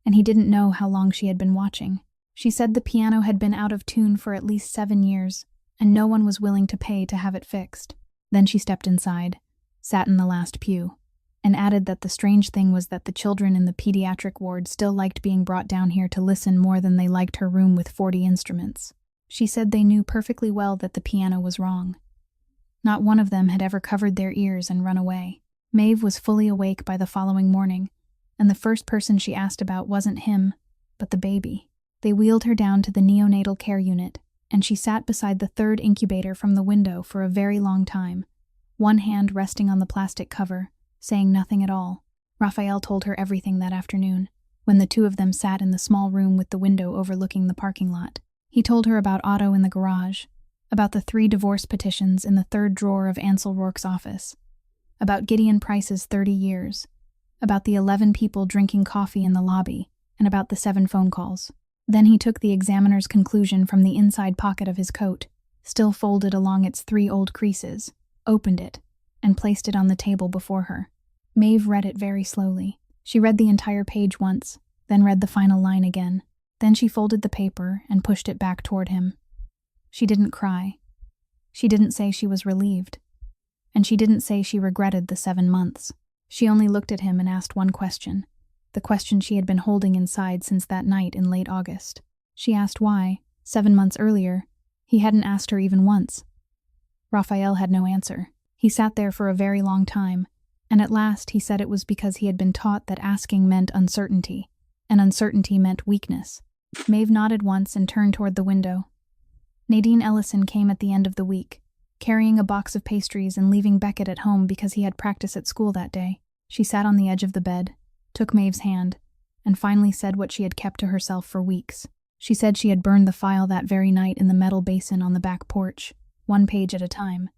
and he didn't know how long she had been watching. She said the piano had been out of tune for at least 7 years, and no one was willing to pay to have it fixed. Then she stepped inside, sat in the last pew, and added that the strange thing was that the children in the pediatric ward still liked being brought down here to listen more than they liked her room with 40 instruments. She said they knew perfectly well that the piano was wrong. Not one of them had ever covered their ears and run away. Maeve was fully awake by the following morning, and the first person she asked about wasn't him, but the baby. They wheeled her down to the neonatal care unit, and she sat beside the 3rd incubator from the window for a very long time, one hand resting on the plastic cover, saying nothing at all. Raphael told her everything that afternoon, when the 2 of them sat in the small room with the window overlooking the parking lot. He told her about Otto in the garage, about the 3 divorce petitions in the 3rd drawer of Ansel Rourke's office, about Gideon Price's 30 years, about the 11 people drinking coffee in the lobby, and about the 7 phone calls. Then he took the examiner's conclusion from the inside pocket of his coat, still folded along its 3 old creases, opened it, and placed it on the table before her. Maeve read it very slowly. She read the entire page once, then read the final line again. Then she folded the paper and pushed it back toward him. She didn't cry. She didn't say she was relieved. And she didn't say she regretted the 7 months. She only looked at him and asked one question, the question she had been holding inside since that night in late August. She asked why, 7 months earlier, he hadn't asked her even once. Raphael had no answer. He sat there for a very long time, and at last he said it was because he had been taught that asking meant uncertainty, and uncertainty meant weakness. Maeve nodded once and turned toward the window. Nadine Ellison came at the end of the week, carrying a box of pastries and leaving Beckett at home because he had practice at school that day. She sat on the edge of the bed, took Maeve's hand, and finally said what she had kept to herself for weeks. She said she had burned the file that very night in the metal basin on the back porch, 1 page at a time,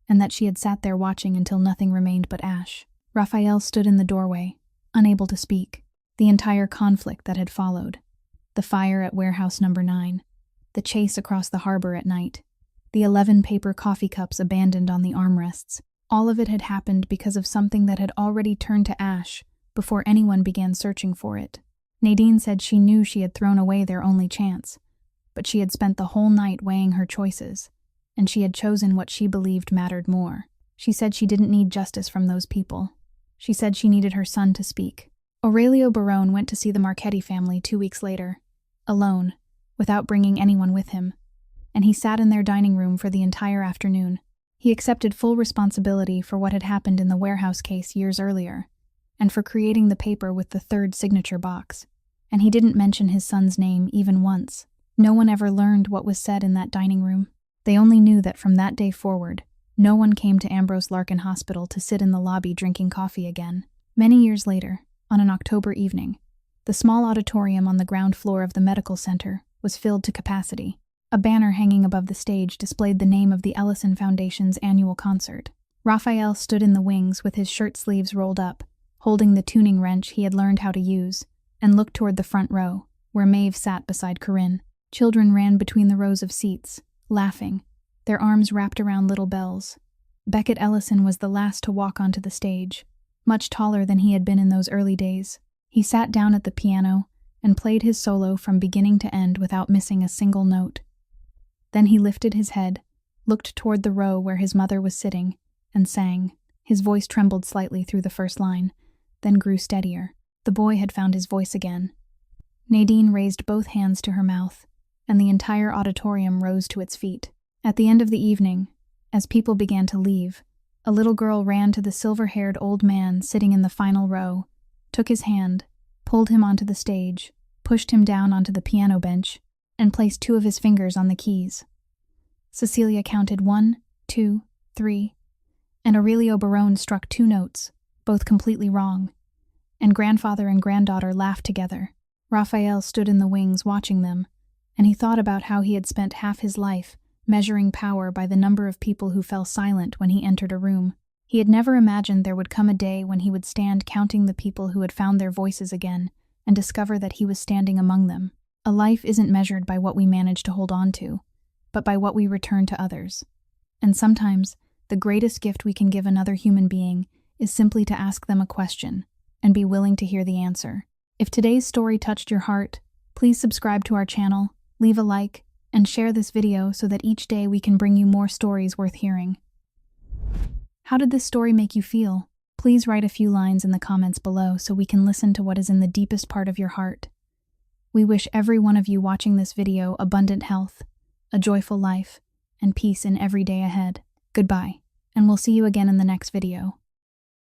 and that she had sat there watching until nothing remained but ash. Raphael stood in the doorway, unable to speak. The entire conflict that had followed, the fire at warehouse number 9, the chase across the harbor at night, the 11 paper coffee cups abandoned on the armrests, all of it had happened because of something that had already turned to ash before anyone began searching for it. Nadine said she knew she had thrown away their only chance, but she had spent the whole night weighing her choices, and she had chosen what she believed mattered more. She said she didn't need justice from those people. She said she needed her son to speak. Aurelio Barone went to see the Marchetti family 2 weeks later, alone, without bringing anyone with him, and he sat in their dining room for the entire afternoon. He accepted full responsibility for what had happened in the warehouse case years earlier, and for creating the paper with the 3rd signature box, and he didn't mention his son's name even once. No one ever learned what was said in that dining room. They only knew that from that day forward, No one came to Ambrose Larkin Hospital to sit in the lobby drinking coffee again. Many years later, on an October evening, the small auditorium on the ground floor of the medical center was filled to capacity. A banner hanging above the stage displayed the name of the Ellison Foundation's annual concert. Raphael stood in the wings with his shirt sleeves rolled up, holding the tuning wrench he had learned how to use, and looked toward the front row, where Maeve sat beside Corinne. Children ran between the rows of seats, laughing, their arms wrapped around little bells. Beckett Ellison was the last to walk onto the stage, much taller than he had been in those early days. He sat down at the piano and played his solo from beginning to end without missing a single note. Then he lifted his head, looked toward the row where his mother was sitting, and sang. His voice trembled slightly through the first line, then grew steadier. The boy had found his voice again. Nadine raised both hands to her mouth, and the entire auditorium rose to its feet. At the end of the evening, as people began to leave, a little girl ran to the silver-haired old man sitting in the final row, took his hand, pulled him onto the stage, pushed him down onto the piano bench, and placed 2 of his fingers on the keys. Cecilia counted 1, 2, 3, and Aurelio Barone struck 2 notes, both completely wrong, and grandfather and granddaughter laughed together. Raphael stood in the wings watching them, and he thought about how he had spent half his life measuring power by the number of people who fell silent when he entered a room. He had never imagined there would come a day when he would stand counting the people who had found their voices again and discover that he was standing among them. A life isn't measured by what we manage to hold on to, but by what we return to others. And sometimes, the greatest gift we can give another human being is simply to ask them a question and be willing to hear the answer. If today's story touched your heart, please subscribe to our channel, leave a like, and share this video so that each day we can bring you more stories worth hearing. How did this story make you feel? Please write a few lines in the comments below so we can listen to what is in the deepest part of your heart. We wish every one of you watching this video abundant health, a joyful life, and peace in every day ahead. Goodbye, and we'll see you again in the next video.